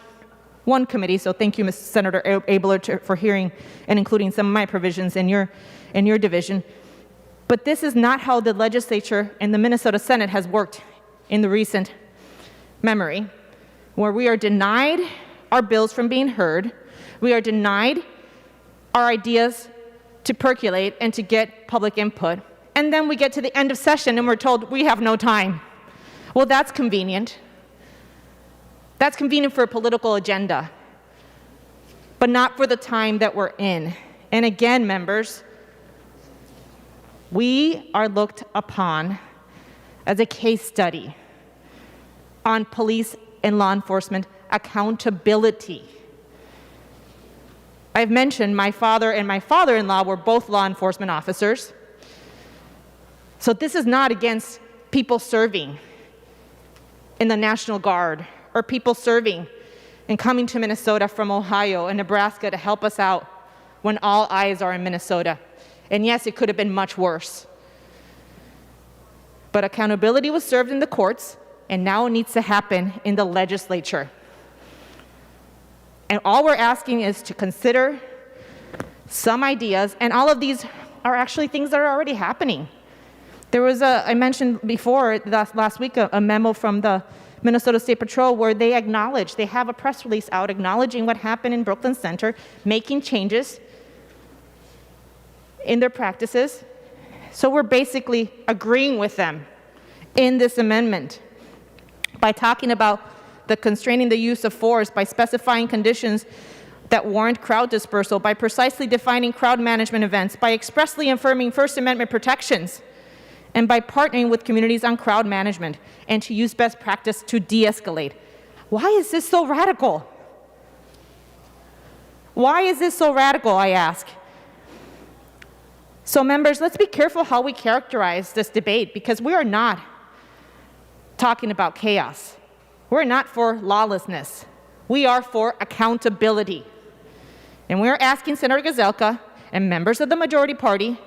committee, so thank you, Mr. Senator Abler, for hearing and including some of my provisions in your division. But this is not how the legislature and the Minnesota Senate has worked in the recent memory, where we are denied our bills from being heard, we are denied our ideas to percolate and to get public input, and then we get to the end of session and we're told we have no time. Well, that's convenient. That's convenient for a political agenda, but not for the time that we're in. And again, members, we are looked upon as a case study on police and law enforcement accountability. I've mentioned my father and my father-in-law were both law enforcement officers. So this is not against people serving in the National Guard or people serving and coming to Minnesota from Ohio and Nebraska to help us out when all eyes are in Minnesota. And yes, it could have been much worse. But accountability was served in the courts, and now it needs to happen in the legislature. And all we're asking is to consider some ideas, and all of these are actually things that are already happening. There was I mentioned before last week a memo from the Minnesota State Patrol where they have a press release out acknowledging what happened in Brooklyn Center, making changes in their practices. So we're basically agreeing with them in this amendment by talking about the constraining the use of force, by specifying conditions that warrant crowd dispersal, by precisely defining crowd management events, by expressly affirming First Amendment protections, and by partnering with communities on crowd management and to use best practice to de-escalate. Why is this so radical? Why is this so radical, I ask? So members, let's be careful how we characterize this debate, because we are not talking about chaos. We're not for lawlessness. We are for accountability. And we're asking Senator Gazelka and members of the majority party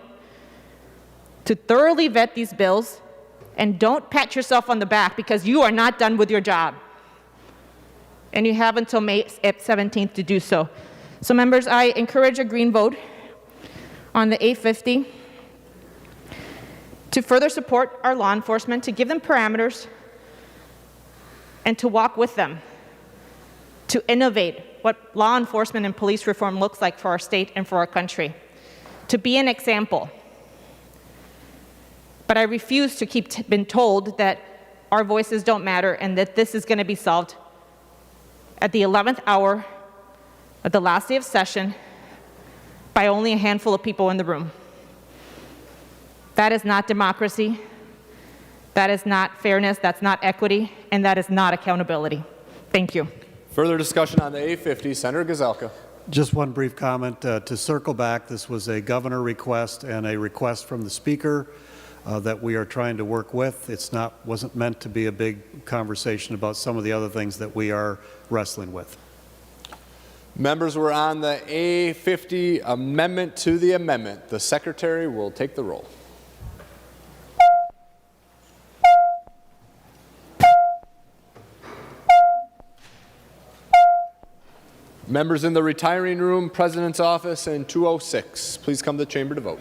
to thoroughly vet these bills, and don't pat yourself on the back because you are not done with your job. And you have until May 17th to do so. So members, I encourage a green vote on the 850 to further support our law enforcement, to give them parameters, and to walk with them, to innovate what law enforcement and police reform looks like for our state and for our country, to be an example. But I refuse to keep being told that our voices don't matter and that this is going to be solved at the 11th hour of the last day of session by only a handful of people in the room. That is not democracy. That is not fairness. That's not equity. And that is not accountability. Thank you. Further discussion on the 850, Senator Gazelka. Just one brief comment. To circle back, this was a governor request and a request from the Speaker that we are trying to work with. Wasn't meant to be a big conversation about some of the other things that we are wrestling with. Members, we're on the A50 amendment to the amendment. The Secretary will take the roll. Members in the retiring room, President's office, and 206, please come to the chamber to vote.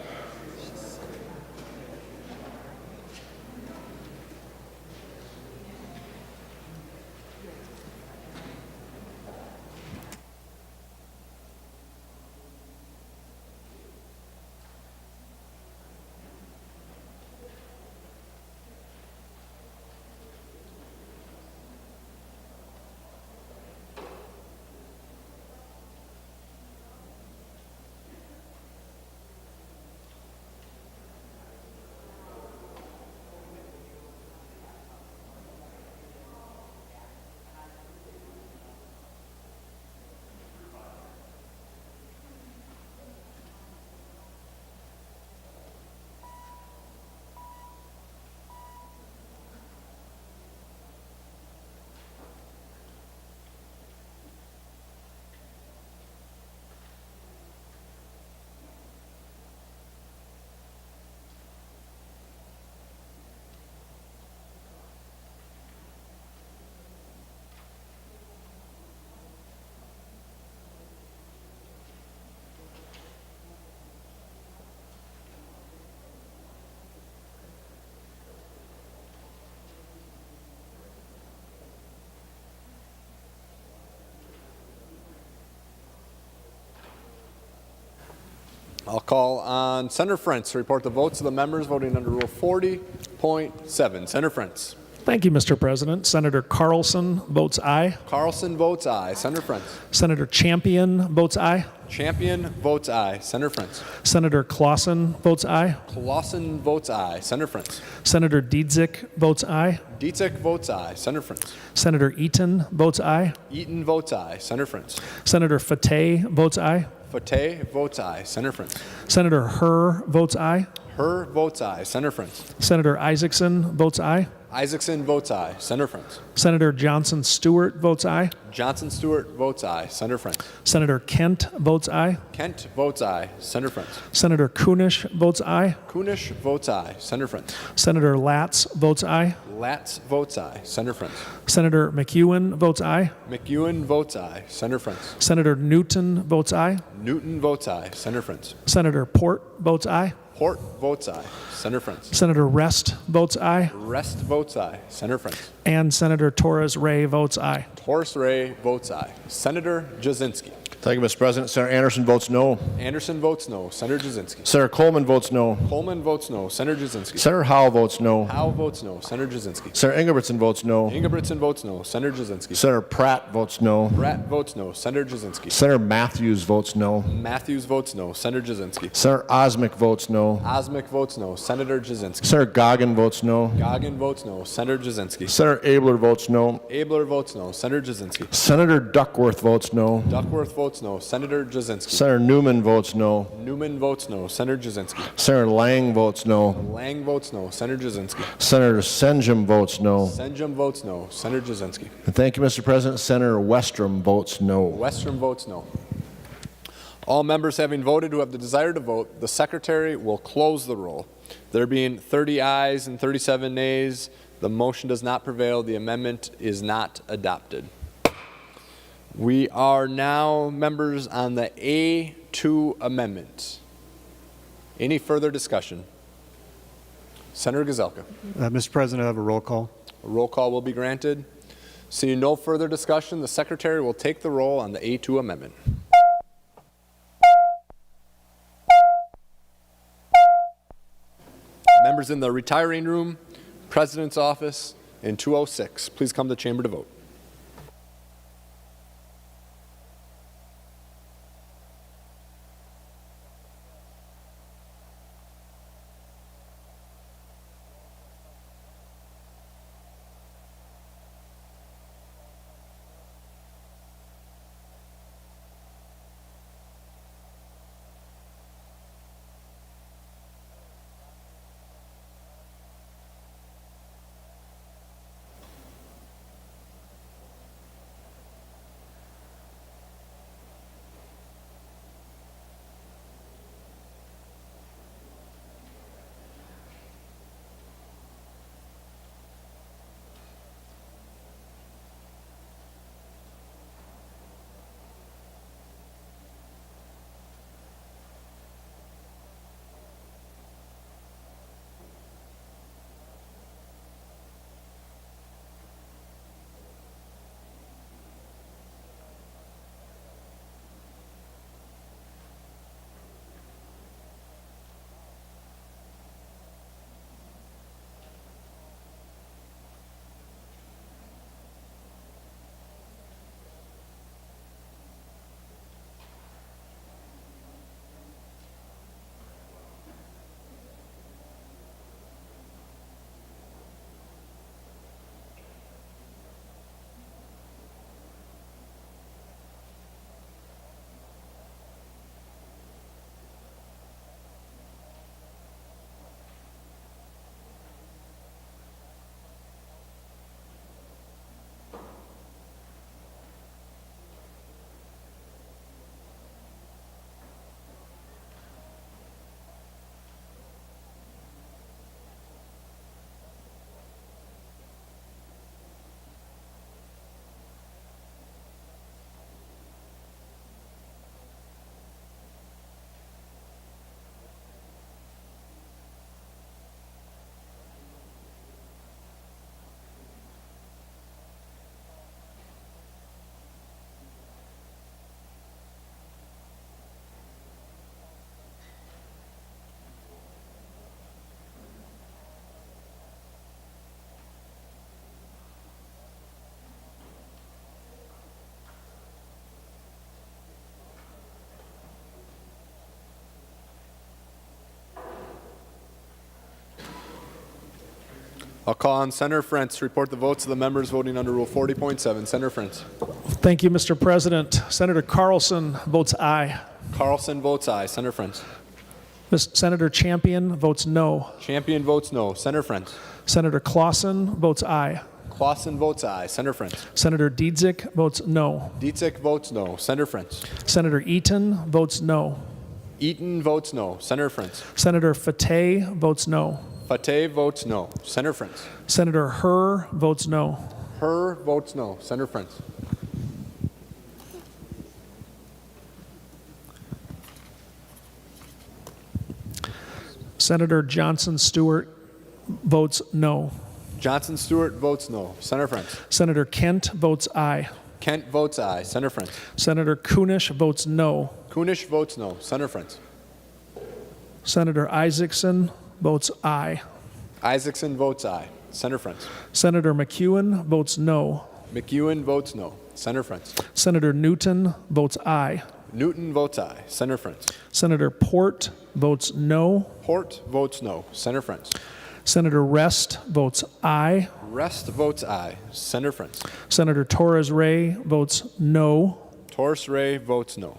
I'll call on Senator Frentz to report the votes of the members voting under Rule 40.7. Senator Frentz. Thank you, Mr. President. Senator Carlson votes aye. Carlson votes aye. Senator Frentz. Senator Champion votes aye. Champion votes aye. Senator Frentz. Senator Clausen votes aye. Clausen votes aye. Senator Frentz. Senator Dietzick votes aye. Dietzick votes aye. Senator Frentz. Senator Eaton votes aye. Eaton votes aye. Senator Frentz. Senator Fateh votes aye. Fateh votes aye. Senator Frentz. Senator Herr votes aye. Herr votes aye. Senator Frentz. Senator Isaacson votes aye. Isaacson votes aye. Senator Frentz. Senator Johnson Stewart votes aye. Johnson Stewart votes aye. Senator Frentz. Senator Kent votes aye. Kent votes aye. Senator Frentz. Senator Kunish votes aye. Kunish votes aye. Senator Frentz. Senator Latz votes aye. Latz votes aye. Senator Frentz. Senator McEwen votes aye. McEwen votes aye. Senator Frentz. Senator Newton votes aye. Newton votes aye. Senator Frentz. Senator Port votes aye. Port votes aye. Senator Frentz. Senator Rest votes aye. Rest votes aye. Senator Frentz. And Senator Torres Ray votes aye. Torres Ray votes aye. Senator Jasinski. Thank you, Mr. President. Senator Anderson votes no. Anderson votes no. Senator Jazinski. Senator Coleman votes no. Coleman votes no. Senator Jazinski. Senator Howe votes no. Howe votes no. Senator Jazinski. Senator Ingebrigtsen votes no. Ingebrigtsen votes no. Senator Jazinski. Senator Pratt votes no. Pratt votes no. Senator Jazinski. Senator Matthews votes no. Matthews votes no. Senator Jazinski. Senator Osmic votes no. Osmic votes no. Senator Jazinski. Senator Goggin votes no. Goggin votes no. Senator Jazinski. Senator Abler votes no. Abler votes no. Senator Jazinski. Senator Duckworth votes no. Duckworth votes no. Senator Jazinski. Senator Newman votes no. Newman votes no. Senator Jazinski. Senator Lang votes no. Lang votes no. Senator Jazinski. Senator Senjum votes no. Senjum votes no. Senator Jazinski. And thank you, Mr. President. Senator Westrom votes no. Westrom votes no. All members having voted who have the desire to vote, the Secretary will close the roll. There being 30 ayes and 37 nays, the motion does not prevail. The amendment is not adopted. We are now, members, on the A2 amendment. Any further discussion? Senator Gazelka. Mr. President, I have a roll call. A roll call will be granted. Seeing no further discussion, the Secretary will take the roll on the A2 amendment. Members in the retiring room, President's office, in 206, please come to the chamber to vote. I'll call on Senator Frentz to report the votes of the members voting under Rule 40.7. Senator Frentz. Thank you, Mr. President. Senator Carlson votes aye. Carlson votes aye. Senator Frentz. Senator Champion votes no. Champion votes no. Senator Frentz. Senator Clausen votes aye. Clausen votes aye. Senator Frentz. Senator Dietzick votes no. Dietzick votes no. Senator Frentz. Senator Eaton votes no. Eaton votes no. Senator Frentz. Senator Fateh votes no. Fateh votes no. Senator Frentz. Senator Herr votes no. Herr votes no. Senator Frentz. Senator Johnson Stewart votes no. Johnson Stewart votes no. Senator Frentz. Senator Kent votes aye. Kent votes aye. Senator Friends. Senator Kunish votes no. Kunish votes no. Senator Friends. Senator Isaacson votes aye. Isaacson votes aye. Senator Friends. Senator McEwen votes no. McEwen votes no. Senator Friends. Senator Newton votes aye. Newton votes aye. Senator Friends. Senator Port votes no. Port votes no. Senator Friends. Senator Rest votes aye. Rest votes aye. Senator Friends. Senator Torres Ray votes no. Torres Ray votes no.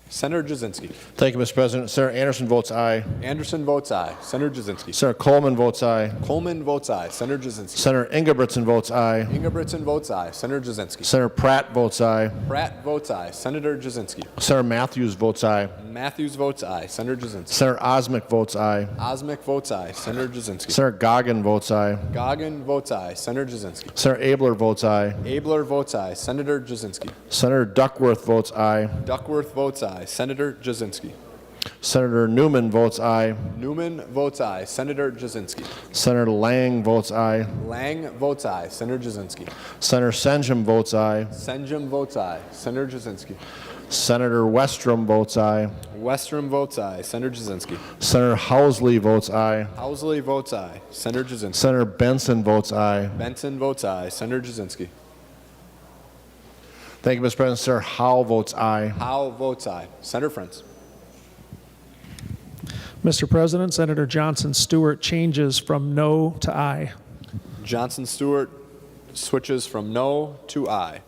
Senator Jasinski. Thank you, Mr. President. Senator Anderson votes aye. Anderson votes aye. Senator Jasinski. Senator Coleman votes aye. Coleman votes aye. Senator Jasinski. Senator Ingebrigtsen votes aye. Ingebrigtsen votes aye. Senator Jasinski. Senator Pratt votes aye. Pratt votes aye. Senator Jasinski. Senator Matthews votes aye. Matthews votes aye. Senator Jasinski. Senator Osmic votes aye. Osmic votes aye. Senator Jasinski. Senator Goggin votes aye. Goggin votes aye. Senator Jasinski. Senator Abler votes aye. Abler votes aye. Senator Jasinski. Senator Duckworth votes aye. Duckworth votes aye. Senator Jasinski. Senator Newman votes aye. Newman votes aye. Senator Jasinski. Senator Lang votes aye. Lang votes aye. Senator Jasinski. Senator Senjum votes aye. Senjum votes aye. Senator Jasinski. Senator Westrom votes aye. Westrom votes aye. Senator Jasinski. Senator Housley votes aye. Housley votes aye. Senator Jasinski. Senator Benson votes aye. Benson votes aye. Senator Jasinski. Thank you, Mr. President. Senator Howe votes aye. Howe votes aye. Senator Friends. Mr. President, Senator Johnson Stewart changes from no to aye. Johnson Stewart switches from no to aye.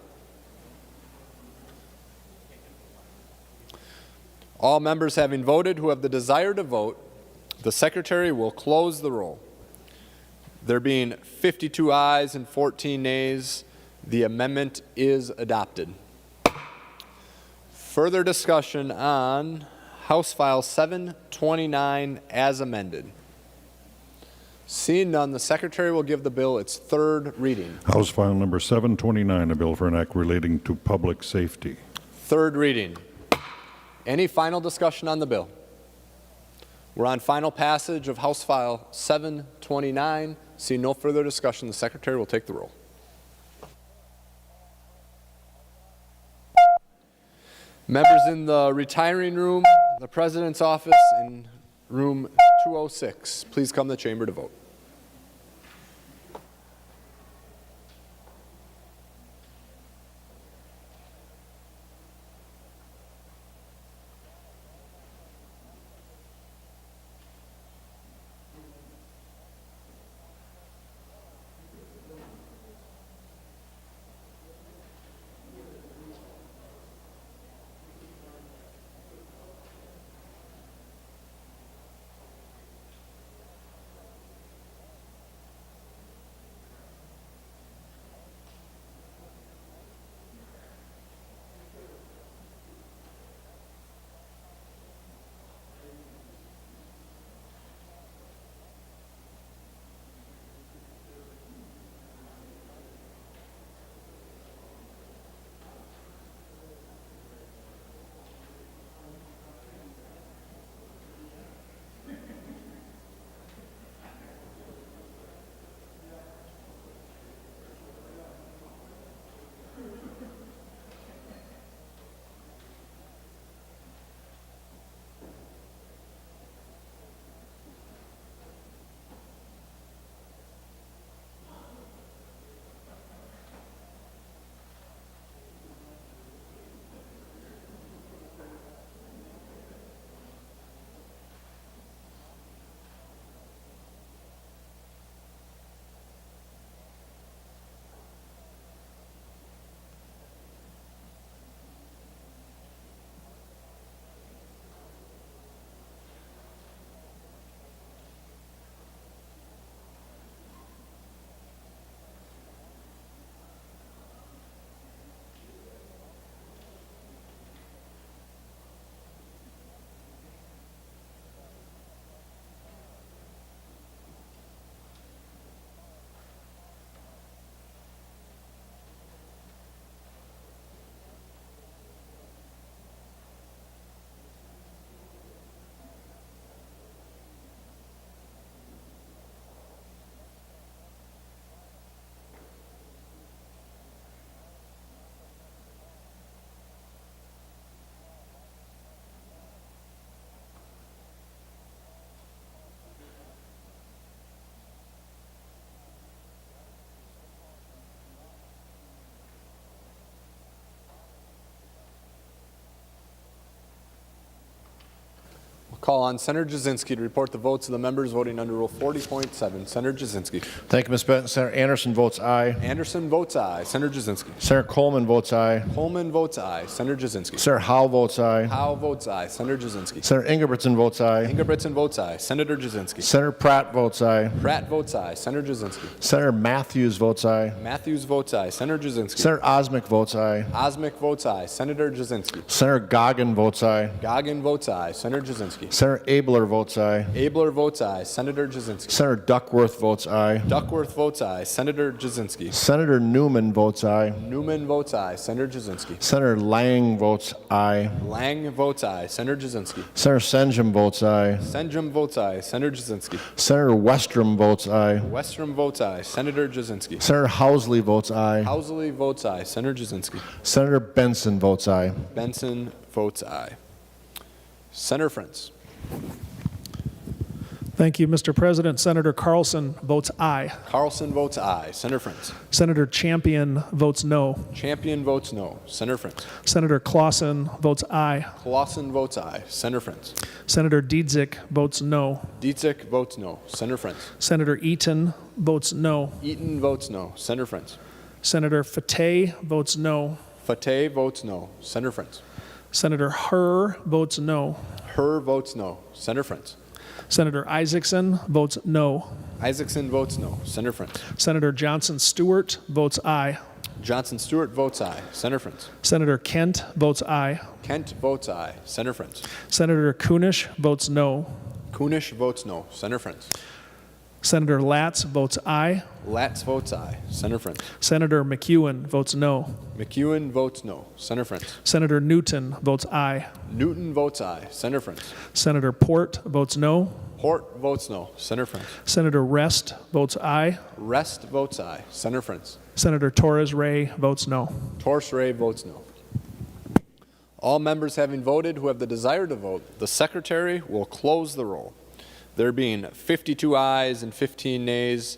All members having voted who have the desire to vote, the Secretary will close the roll. There being 52 ayes and 14 nays, the amendment is adopted. Further discussion on House File 729 as amended. Seeing none, the Secretary will give the bill its third reading. House File Number 729, a bill for an act relating to public safety. Third reading. Any final discussion on the bill? We're on final passage of House File 729. Seeing no further discussion, the Secretary will take the roll. Members in the retiring room, the President's office, in room 206, please come to the chamber to vote. Call on Senator Jasinski to report the votes of the members voting under Rule 40.7. Senator Jasinski. Thank you, Mr. President. Senator Anderson votes aye. Anderson votes aye. Senator Jasinski. Senator Coleman votes aye. Coleman votes aye. Senator Jasinski. Senator Howe votes aye. Howe votes aye. Senator Jasinski. Senator Ingebrigtsen votes aye. Ingebrigtsen votes aye. Senator Jasinski. Senator Pratt votes aye. Pratt votes aye. Senator Jasinski. Senator Matthews votes aye. Matthews votes aye. Senator Jasinski. Senator Osmic votes aye. Osmic votes aye. Senator Jasinski. Senator Goggin votes aye. Goggin votes aye. Senator Jasinski. Senator Abler votes aye. Abler votes aye. Senator Jasinski. Senator Duckworth votes aye. Duckworth votes aye. Senator Jasinski. Senator Newman votes aye. Newman votes aye. Senator Jasinski. Senator Lang votes aye. Lang votes aye. Senator Jasinski. Senator Senjum votes aye. Senjum votes aye. Senator Jasinski. Senator Westrom votes aye. Westrom votes aye. Senator Jasinski. Senator Housley votes aye. Housley votes aye. Senator Jasinski. Senator Benson votes aye. Benson votes aye. Senator Friends. Thank you, Mr. President. Senator Carlson votes aye. Carlson votes aye. Senator Friends. Senator Champion votes no. Champion votes no. Senator Friends. Senator Clausen votes aye. Clausen votes aye. Senator Friends. Senator Dietzick votes no. Dietzick votes no. Senator Friends. Senator Eaton votes no. Eaton votes no. Senator Friends. Senator Fateh votes no. Fateh votes no. Senator Friends. Senator Herr votes no. Herr votes no. Senator Friends. Senator Isaacson votes no. Isaacson votes no. Senator Friends. Senator Johnson Stewart votes aye. Johnson Stewart votes aye. Senator Friends. Senator Kent votes aye. Kent votes aye. Senator Friends. Senator Kunish votes no. Kunish votes no. Senator Friends. Senator Latz votes aye. Latz votes aye. Senator Friends. Senator McEwen votes no. McEwen votes no. Senator Friends. Senator Newton votes aye. Newton votes aye. Senator Friends. Senator Port votes no. Port votes no. Senator Friends. Senator Rest votes aye. Rest votes aye. Senator Friends. Senator Torres Ray votes no. Torres Ray votes no. All members having voted who have the desire to vote, the Secretary will close the roll. There being 52 ayes and 15 nays,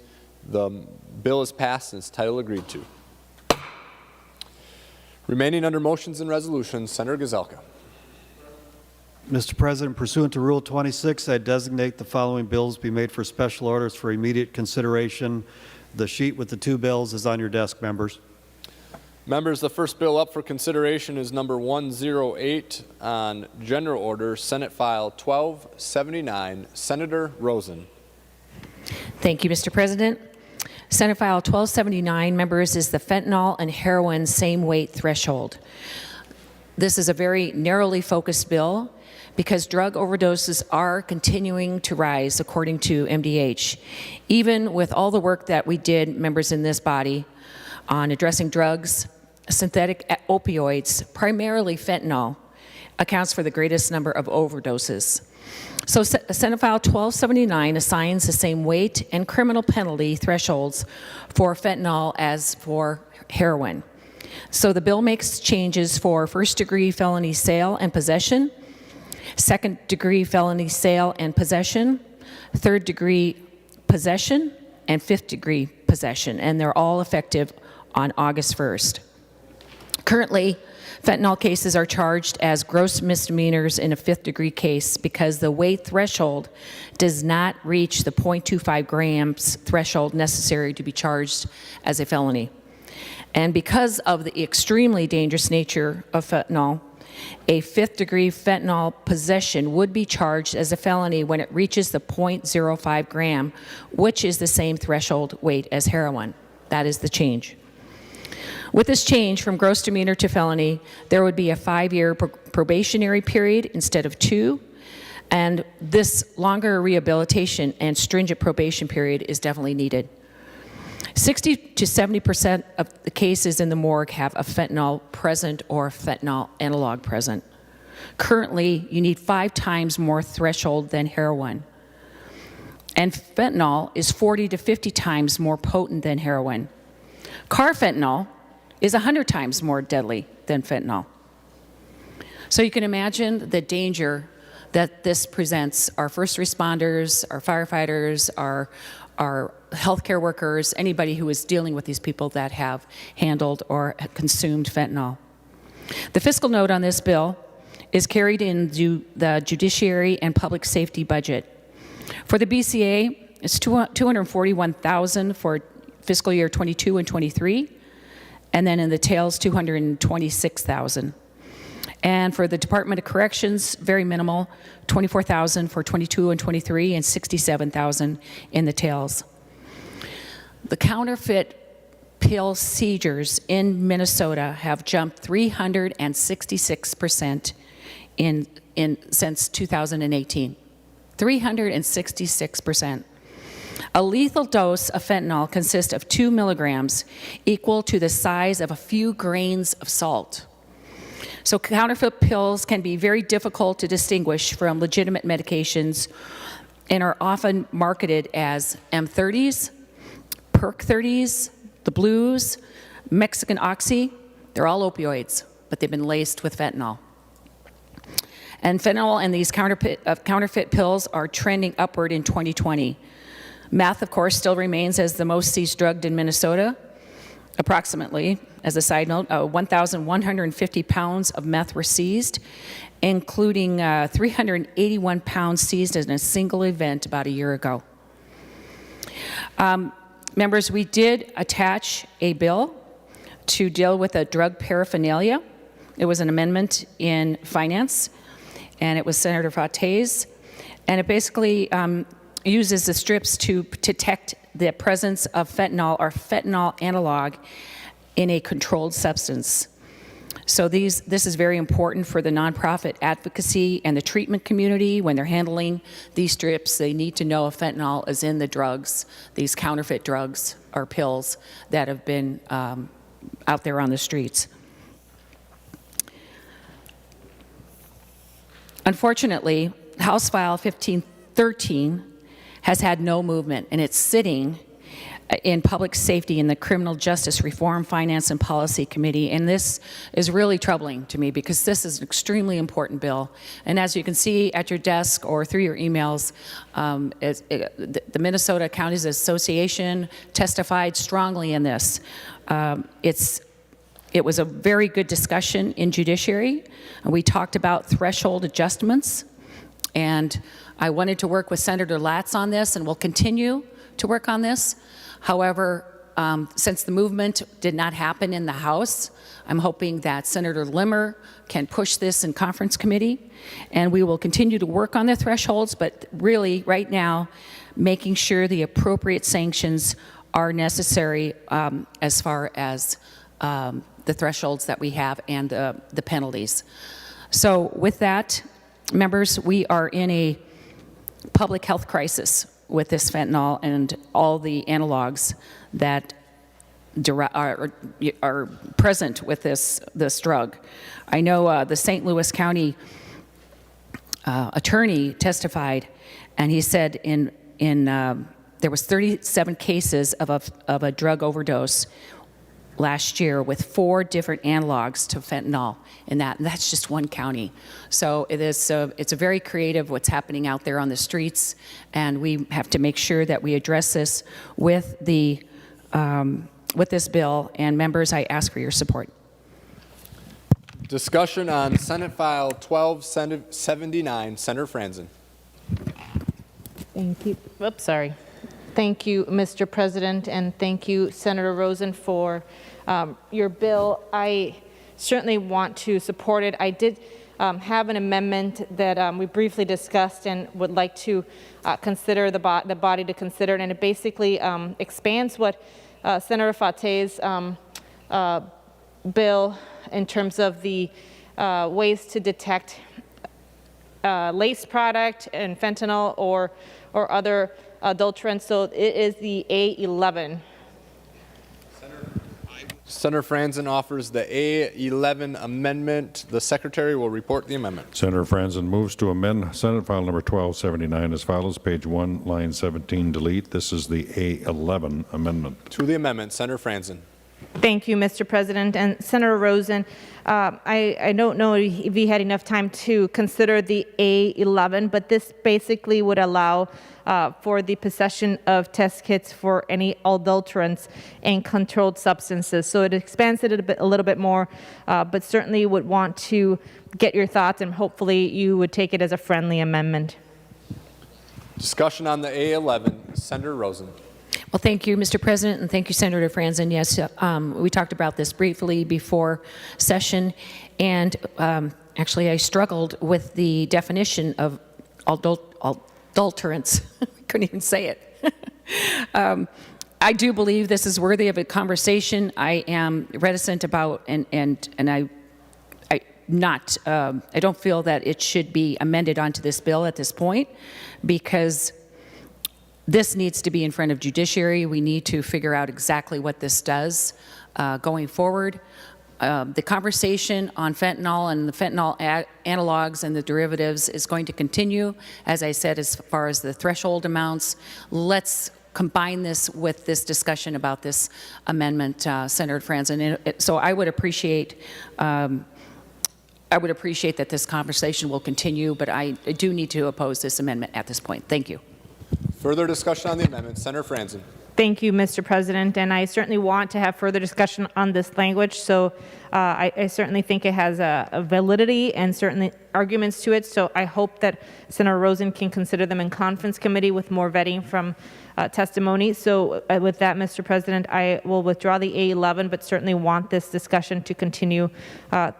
the bill is passed and its title agreed to. Remaining under motions and resolutions, Senator Gazelka. Mr. President, pursuant to Rule 26, I designate the following bills be made for special orders for immediate consideration. The sheet with the two bills is on your desk, members. Members, the first bill up for consideration is number 108 on general order, Senate File 1279. Senator Rosen. Thank you, Mr. President. Senate File 1279, members, is the fentanyl and heroin same weight threshold. This is a very narrowly focused bill because drug overdoses are continuing to rise, according to MDH. Even with all the work that we did, members in this body, on addressing drugs, synthetic opioids, primarily fentanyl, accounts for the greatest number of overdoses. So Senate File 1279 assigns the same weight and criminal penalty thresholds for fentanyl as for heroin. So the bill makes changes for first-degree felony sale and possession, second-degree felony sale and possession, third-degree possession, and fifth-degree possession, and they're all effective on August 1st. Currently, fentanyl cases are charged as gross misdemeanors in a fifth-degree case because the weight threshold does not reach the 0.25 grams threshold necessary to be charged as a felony. And because of the extremely dangerous nature of fentanyl, a fifth-degree fentanyl possession would be charged as a felony when it reaches the 0.05 gram, which is the same threshold weight as heroin. That is the change. With this change from gross misdemeanor to felony, there would be a 5-year probationary period instead of 2, and this longer rehabilitation and stringent probation period is definitely needed. 60 to 70% of the cases in the morgue have a fentanyl present or a fentanyl analog present. Currently, you need 5 times more threshold than heroin. And fentanyl is 40 to 50 times more potent than heroin. Carfentanil is 100 times more deadly than fentanyl. So you can imagine the danger that this presents our first responders, our firefighters, our healthcare workers, anybody who is dealing with these people that have handled or consumed fentanyl. The fiscal note on this bill is carried in the Judiciary and Public Safety budget. For the BCA, it's $241,000 for fiscal year 22 and 23, and then in the tails, $226,000. And for the Department of Corrections, very minimal, $24,000 for 22 and 23, and $67,000 in the tails. The counterfeit pill seizures in Minnesota have jumped 366% since 2018. 366%. A lethal dose of fentanyl consists of 2 milligrams, equal to the size of a few grains of salt. So counterfeit pills can be very difficult to distinguish from legitimate medications and are often marketed as M30s, Perk 30s, the Blues, Mexican Oxy. They're all opioids, but they've been laced with fentanyl. And fentanyl and these counterfeit pills are trending upward in 2020. Meth, of course, still remains as the most seized drug in Minnesota. Approximately, as a side note, 1,150 pounds of meth were seized, including 381 pounds seized in a single event about a year ago. Members, we did attach a bill to deal with a drug paraphernalia. It was an amendment in finance, and it was Senator Fateh's, and it basically uses the strips to detect the presence of fentanyl or fentanyl analog in a controlled substance. So this is very important for the nonprofit advocacy and the treatment community. When they're handling these strips, they need to know if fentanyl is in the drugs, these counterfeit drugs or pills that have been out there on the streets. Unfortunately, House File 1513 has had no movement, and it's sitting in Public Safety in the Criminal Justice Reform, Finance, and Policy Committee. And this is really troubling to me because this is an extremely important bill. And as you can see at your desk or through your emails, the Minnesota Counties Association testified strongly in this. It was a very good discussion in Judiciary. We talked about threshold adjustments, and I wanted to work with Senator Latz on this, and we'll continue to work on this. However, since the movement did not happen in the House, I'm hoping that Senator Limmer can push this in conference committee, and we will continue to work on the thresholds, but really, right now, making sure the appropriate sanctions are necessary as far as the thresholds that we have and the penalties. So with that, members, we are in a public health crisis with this fentanyl and all the analogs that are present with this drug. I know the St. Louis County attorney testified, and he said there was 37 cases of a drug overdose last year with 4 different analogs to fentanyl and that's just one county. So it's a very creative what's happening out there on the streets, and we have to make sure that we address this with this bill. And members, I ask for your support. Discussion on Senate File 1279, Senator Franzen. Thank you. Oops, sorry. Thank you, Mr. President, and thank you, Senator Rosen, for your bill. I certainly want to support it. I did have an amendment that we briefly discussed and would like to consider the body to consider it, and it basically expands what Senator Fateh's bill in terms of the ways to detect laced product and fentanyl or other adulterants. So it is the A11. Senator Franzen offers the A11 amendment. The Secretary will report the amendment. Senator Franzen moves to amend Senate File Number 1279 as follows, page 1, line 17, delete. This is the A11 amendment. To the amendment, Senator Franzen. Thank you, Mr. President. And Senator Rosen, I don't know if you had enough time to consider the A11, but this basically would allow for the possession of test kits for any adulterants and controlled substances. So it expands it a little bit more, but certainly would want to get your thoughts, and hopefully you would take it as a friendly amendment. Discussion on the A11. Senator Rosen. Well, thank you, Mr. President, and thank you, Senator Franzen. Yes, we talked about this briefly before session, and actually I struggled with the definition of adulterants. I couldn't even say it. I do believe this is worthy of a conversation. I am reticent about, and I don't feel that it should be amended onto this bill at this point, because this needs to be in front of judiciary. We need to figure out exactly what this does going forward. The conversation on fentanyl and the fentanyl analogs and the derivatives is going to continue. As I said, as far as the threshold amounts, let's combine this with this discussion about this amendment, Senator Franzen. So I would appreciate that this conversation will continue, but I do need to oppose this amendment at this point. Thank you. Further discussion on the amendment. Senator Franzen. Thank you, Mr. President, and I certainly want to have further discussion on this language, so I certainly think it has a validity and certainly arguments to it, so I hope that Senator Rosen can consider them in conference committee with more vetting from testimony. So with that, Mr. President, I will withdraw the A11, but certainly want this discussion to continue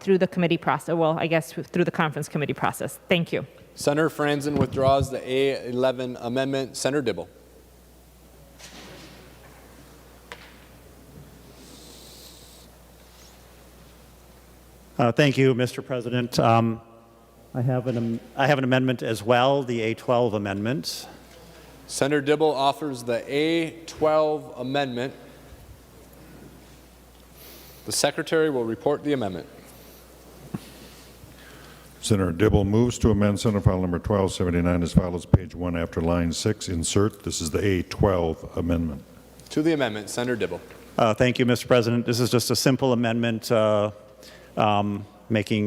through the committee process, well, I guess through the conference committee process. Thank you. Senator Franzen withdraws the A11 amendment. Senator Dibble. Thank you, Mr. President. I have an amendment as well, the A12 amendment. Senator Dibble offers the A12 amendment. The Secretary will report the amendment. Senator Dibble moves to amend Senate File Number 1279 as follows, page 1 after line 6, insert. This is the A12 amendment. To the amendment, Senator Dibble. Thank you, Mr. President. This is just a simple amendment making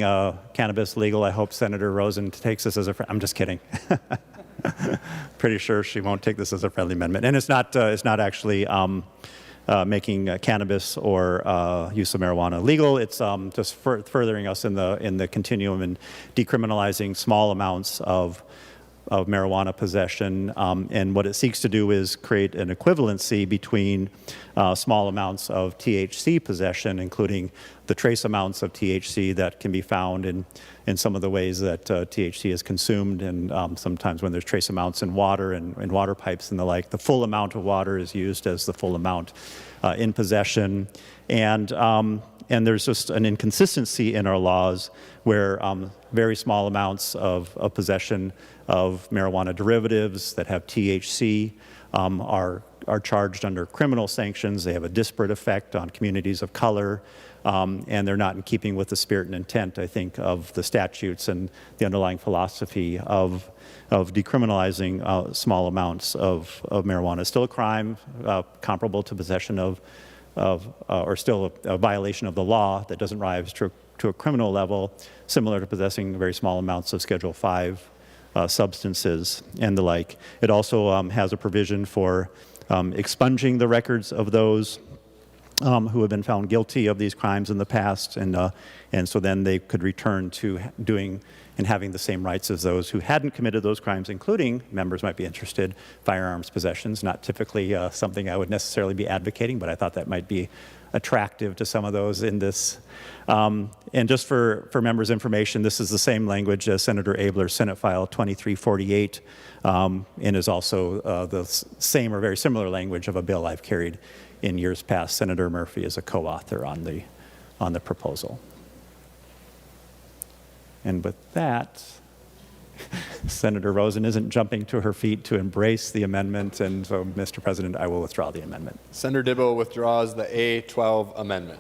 cannabis legal. I hope Senator Rosen takes this as a I'm just kidding. Pretty sure she won't take this as a friendly amendment. And it's not actually making cannabis or use of marijuana legal. It's just furthering us in the continuum and decriminalizing small amounts of marijuana possession. And what it seeks to do is create an equivalency between small amounts of THC possession, including the trace amounts of THC that can be found in some of the ways that THC is consumed, and sometimes when there's trace amounts in water and water pipes and the like, the full amount of water is used as the full amount in possession. And there's just an inconsistency in our laws where very small amounts of possession of marijuana derivatives that have THC are charged under criminal sanctions. They have a disparate effect on communities of color, and they're not in keeping with the spirit and intent, I think, of the statutes and the underlying philosophy of decriminalizing small amounts of marijuana. It's still a crime comparable to possession or still a violation of the law that doesn't rise to a criminal level, similar to possessing very small amounts of Schedule 5 substances and the like. It also has a provision for expunging the records of those who have been found guilty of these crimes in the past, and so then they could return to doing and having the same rights as those who hadn't committed those crimes, including, members might be interested, firearms possessions. Not typically something I would necessarily be advocating, but I thought that might be attractive to some of those in this. And just for members' information, this is the same language as Senator Abler's Senate File 2348, and is also the same or very similar language of a bill I've carried in years past. Senator Murphy is a co-author on the proposal. And with that, Senator Rosen isn't jumping to her feet to embrace the amendment, and so, Mr. President, I will withdraw the amendment. Senator Dibble withdraws the A12 amendment.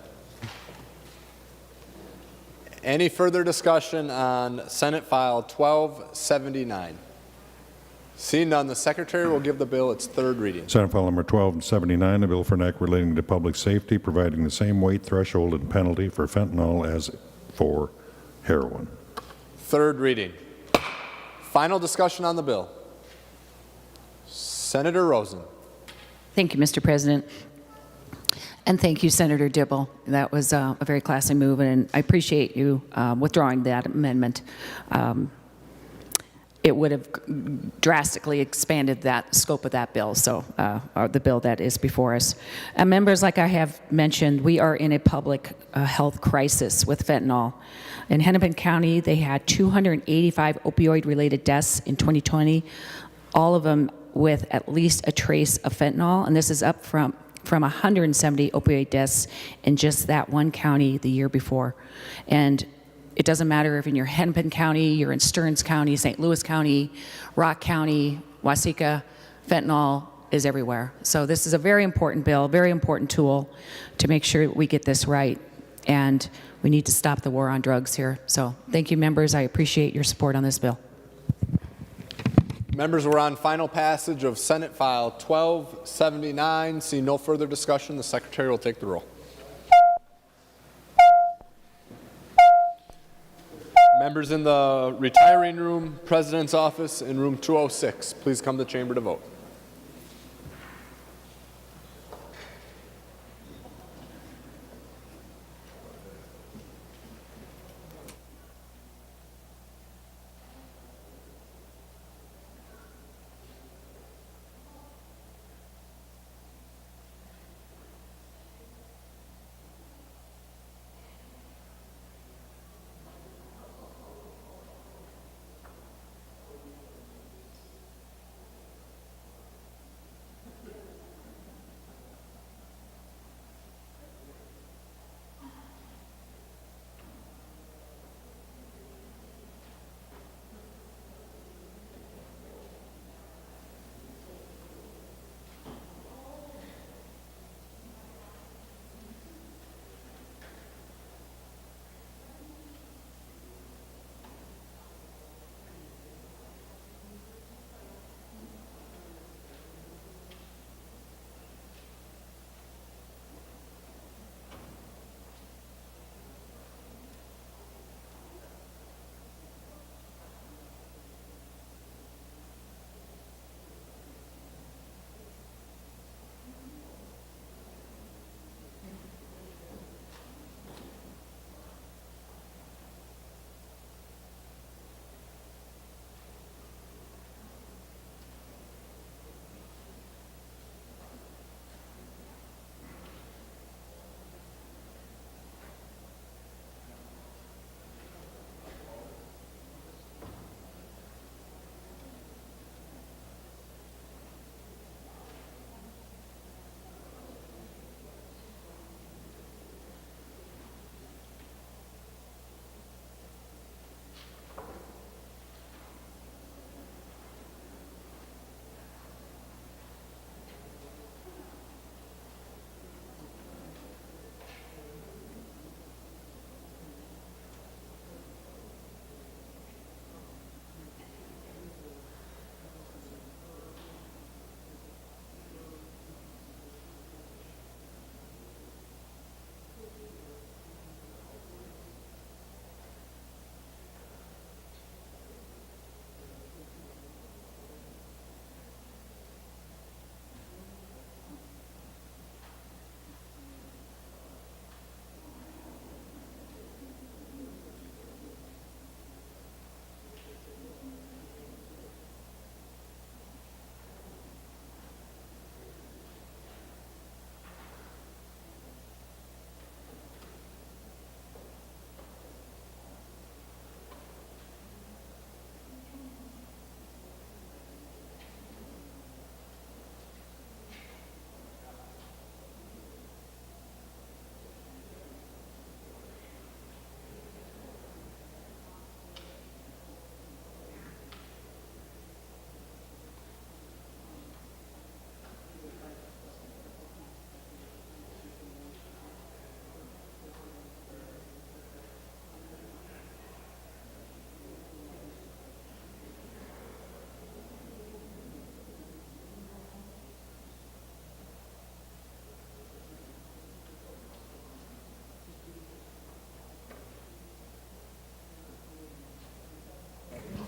Any further discussion on Senate File 1279? Seeing none, the Secretary will give the bill its third reading. Senate File Number 1279, a bill for an act relating to public safety, providing the same weight threshold and penalty for fentanyl as for heroin. Third reading. Final discussion on the bill. Senator Rosen. Thank you, Mr. President. And thank you, Senator Dibble. That was a very classy move, and I appreciate you withdrawing that amendment. It would have drastically expanded that scope of that bill, or the bill that is before us. Members, like I have mentioned, we are in a public health crisis with fentanyl. In Hennepin County, they had 285 opioid-related deaths in 2020, all of them with at least a trace of fentanyl, and this is up from 170 opioid deaths in just that one county the year before. And it doesn't matter if you're in Hennepin County, you're in Stearns County, St. Louis County, Rock County, Waseca, fentanyl is everywhere. So this is a very important bill, very important tool to make sure we get this right. And we need to stop the war on drugs here. So thank you, members. I appreciate your support on this bill. Members, we're on final passage of Senate File 1279. See no further discussion. The Secretary will take the roll. Members in the retiring room, President's office, in room 206, please come to the chamber to vote.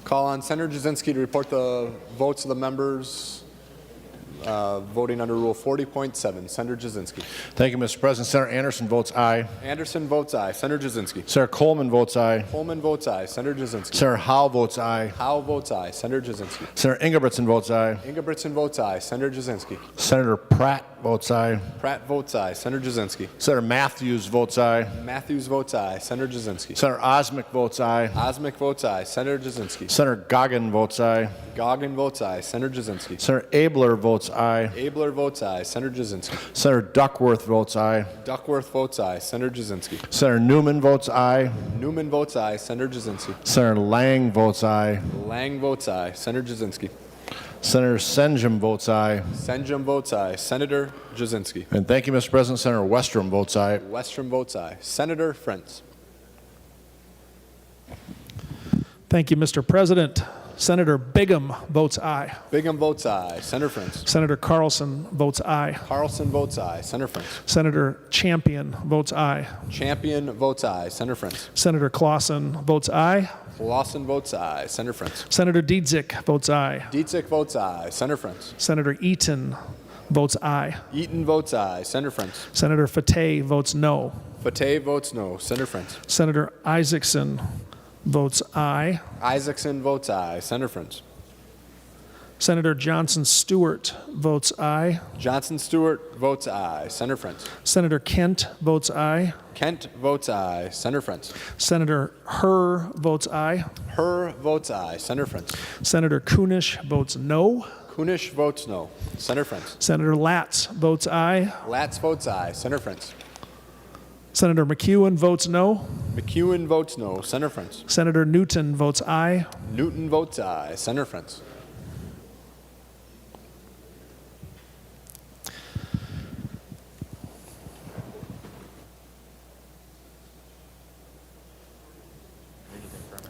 Call on Senator Jasinski to report the votes of the members voting under Rule 40.7. Senator Jasinski. Thank you, Mr. President. Senator Anderson votes aye. Anderson votes aye. Senator Jasinski. Senator Coleman votes aye. Coleman votes aye. Senator Jasinski. Senator Howe votes aye. Howe votes aye. Senator Jasinski. Senator Ingebrigtsen votes aye. Ingebrigtsen votes aye. Senator Jasinski. Senator Pratt votes aye. Pratt votes aye. Senator Jasinski. Senator Matthews votes aye. Matthews votes aye. Senator Jasinski. Senator Osmic votes aye. Osmic votes aye. Senator Jasinski. Senator Goggin votes aye. Goggin votes aye. Senator Jasinski. Senator Abler votes aye. Abler votes aye. Senator Jasinski. Senator Duckworth votes aye. Duckworth votes aye. Senator Jasinski. Senator Newman votes aye. Newman votes aye. Senator Jasinski. Senator Lang votes aye. Lang votes aye. Senator Jasinski. Senator Senjum votes aye. Senjum votes aye. Senator Jasinski. And thank you, Mr. President. Senator Westrom votes aye. Westrom votes aye. Senator Frentz. Thank you, Mr. President. Senator Bigham votes aye. Bigham votes aye. Senator Frentz. Senator Carlson votes aye. Carlson votes aye. Senator Frentz. Senator Champion votes aye. Champion votes aye. Senator Frentz. Senator Clausen votes aye. Lawson votes aye. Senator Frentz. Senator Dietzick votes aye. Dietzick votes aye. Senator Frentz. Senator Eaton votes aye. Eaton votes aye. Senator Frentz. Senator Fateh votes no. Fateh votes no. Senator Frentz. Senator Isaacson votes aye. Isaacson votes aye. Senator Frentz. Senator Johnson Stewart votes aye. Johnson Stewart votes aye. Senator Frentz. Senator Kent votes aye. Kent votes aye. Senator Frentz. Senator Herr votes aye. Herr votes aye. Senator Frentz. Senator Kunish votes no. Kunish votes no. Senator Frentz. Senator Latz votes aye. Latz votes aye. Senator Frentz. Senator McEwen votes no. McEwen votes no. Senator Frentz. Senator Newton votes aye. Newton votes aye. Senator Frentz.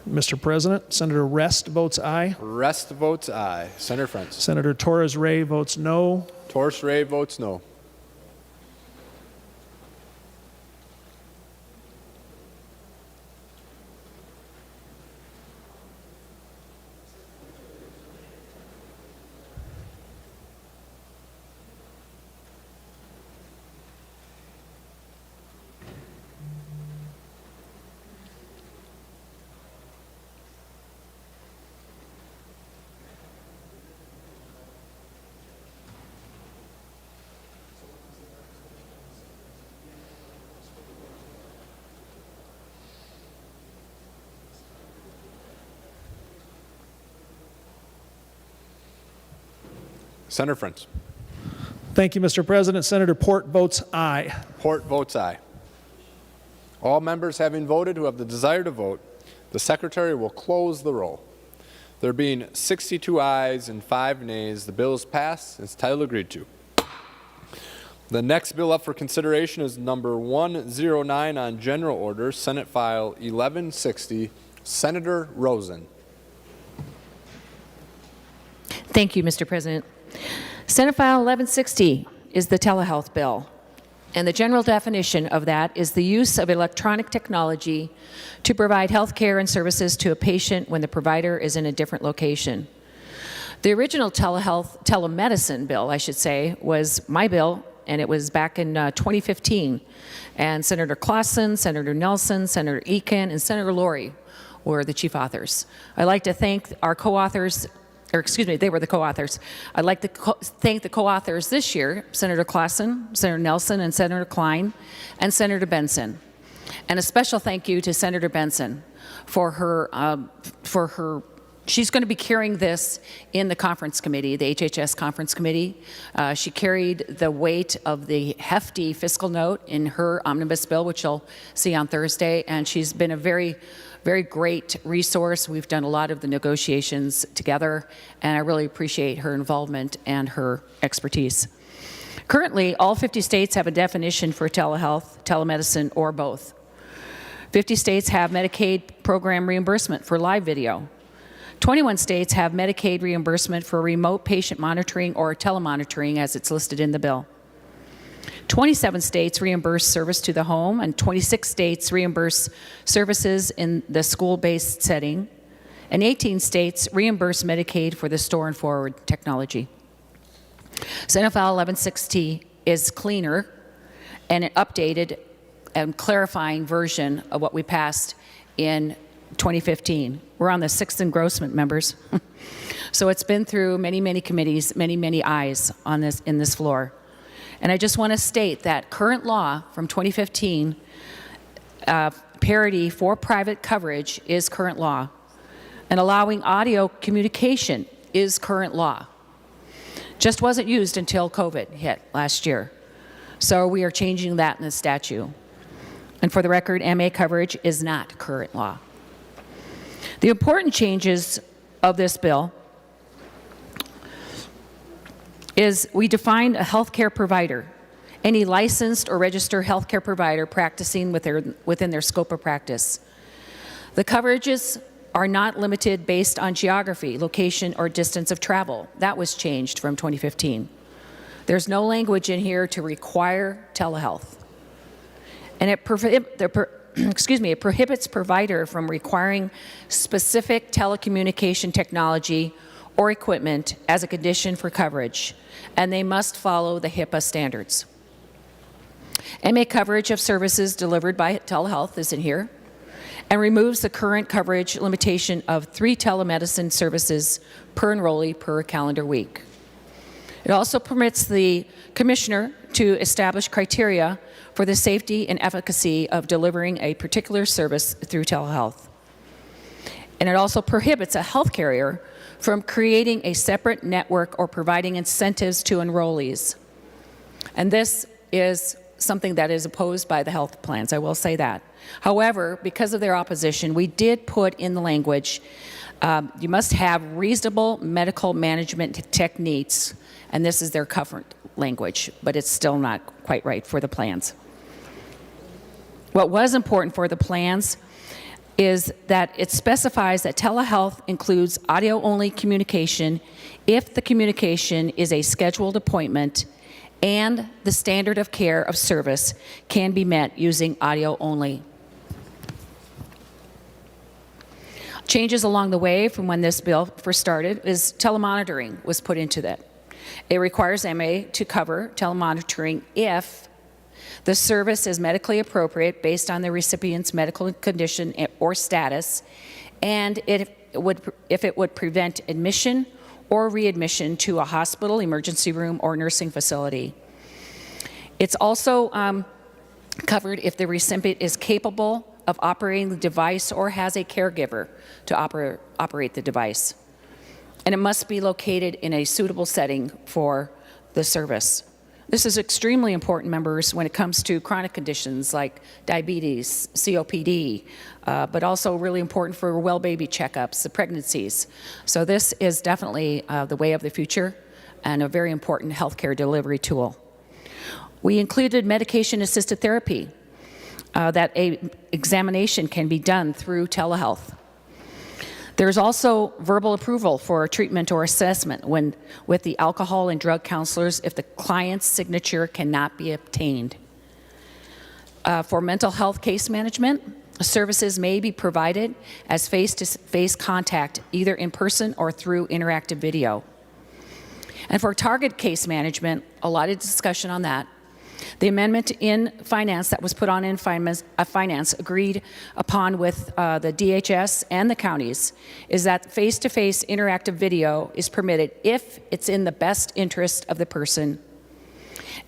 Mr. President, Senator Rest votes aye. Rest votes aye. Senator Frentz. Senator Torres Ray votes no. Torres Ray votes no. Senator Frentz. Thank you, Mr. President. Senator Port votes aye. Port votes aye. All members having voted who have the desire to vote, the Secretary will close the roll. There being 62 ayes and 5 nays, the bill is passed and its title agreed to. The next bill up for consideration is number 109 on general order, Senate File 1160, Senator Rosen. Thank you, Mr. President. Senate File 1160 is the telehealth bill, and the general definition of that is the use of electronic technology to provide health care and services to a patient when the provider is in a different location. The original telemedicine bill, I should say, was my bill, and it was back in 2015. And Senator Clausen, Senator Nelson, Senator Eakin, and Senator Lori were the chief authors. I'd like to thank our co-authors, or excuse me, they were the co-authors. I'd like to thank the co-authors this year, Senator Clausen, Senator Nelson, and Senator Klein, and Senator Benson. And a special thank you to Senator Benson for her, she's going to be carrying this in the conference committee, the HHS conference committee. She carried the weight of the hefty fiscal note in her omnibus bill, which you'll see on Thursday, and she's been a very great resource. We've done a lot of the negotiations together, and I really appreciate her involvement and her expertise. Currently, all 50 states have a definition for telehealth, telemedicine, or both. 50 states have Medicaid program reimbursement for live video. 21 states have Medicaid reimbursement for remote patient monitoring or telemonitoring as it's listed in the bill. 27 states reimburse service to the home, and 26 states reimburse services in the school-based setting, and 18 states reimburse Medicaid for the store and forward technology. Senate File 1160 is cleaner and an updated and clarifying version of what we passed in 2015. We're on the 6th engrossment, members. So it's been through many, many committees, many, many eyes on this in this floor. And I just want to state that current law from 2015, parity for private coverage is current law, and allowing audio communication is current law. Just wasn't used until COVID hit last year. So we are changing that in the statute. And for the record, MA coverage is not current law. The important changes of this bill is we define a healthcare provider, any licensed or registered healthcare provider practicing within their scope of practice. The coverages are not limited based on geography, location, or distance of travel. That was changed from 2015. There's no language in here to require telehealth. And it prohibits provider from requiring specific telecommunication technology or equipment as a condition for coverage, and they must follow the HIPAA standards. MA coverage of services delivered by telehealth is in here, and removes the current coverage limitation of 3 telemedicine services per enrollee per calendar week. It also permits the commissioner to establish criteria for the safety and efficacy of delivering a particular service through telehealth. And it also prohibits a health carrier from creating a separate network or providing incentives to enrollees. And this is something that is opposed by the health plans, I will say that. However, because of their opposition, we did put in the language, you must have reasonable medical management techniques, and this is their current language, but it's still not quite right for the plans. What was important for the plans is that it specifies that telehealth includes audio-only communication if the communication is a scheduled appointment and the standard of care of service can be met using audio only. Changes along the way from when this bill first started is telemonitoring was put into that. It requires MA to cover telemonitoring if the service is medically appropriate based on the recipient's medical condition or status, and if it would prevent admission or readmission to a hospital, emergency room, or nursing facility. It's also covered if the recipient is capable of operating the device or has a caregiver to operate the device. And it must be located in a suitable setting for the service. This is extremely important, members, when it comes to chronic conditions like diabetes, COPD, but also really important for well baby checkups, the pregnancies. So this is definitely the way of the future and a very important healthcare delivery tool. We included medication-assisted therapy, that an examination can be done through telehealth. There's also verbal approval for treatment or assessment with the alcohol and drug counselors if the client's signature cannot be obtained. For mental health case management, services may be provided as face-to-face contact, either in person or through interactive video. And for target case management, a lot of discussion on that. The amendment in finance that was put on in finance agreed upon with the DHS and the counties is that face-to-face interactive video is permitted if it's in the best interest of the person,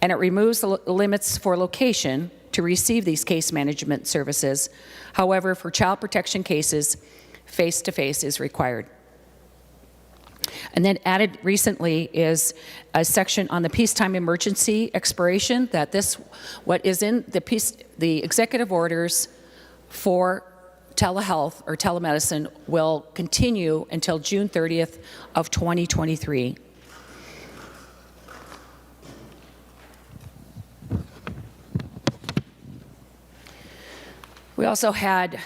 and it removes the limits for location to receive these case management services. However, for child protection cases, face-to-face is required. And then added recently is a section on the peacetime emergency expiration, that what is in the executive orders for telehealth or telemedicine will continue until June 30th of 2023. We also had,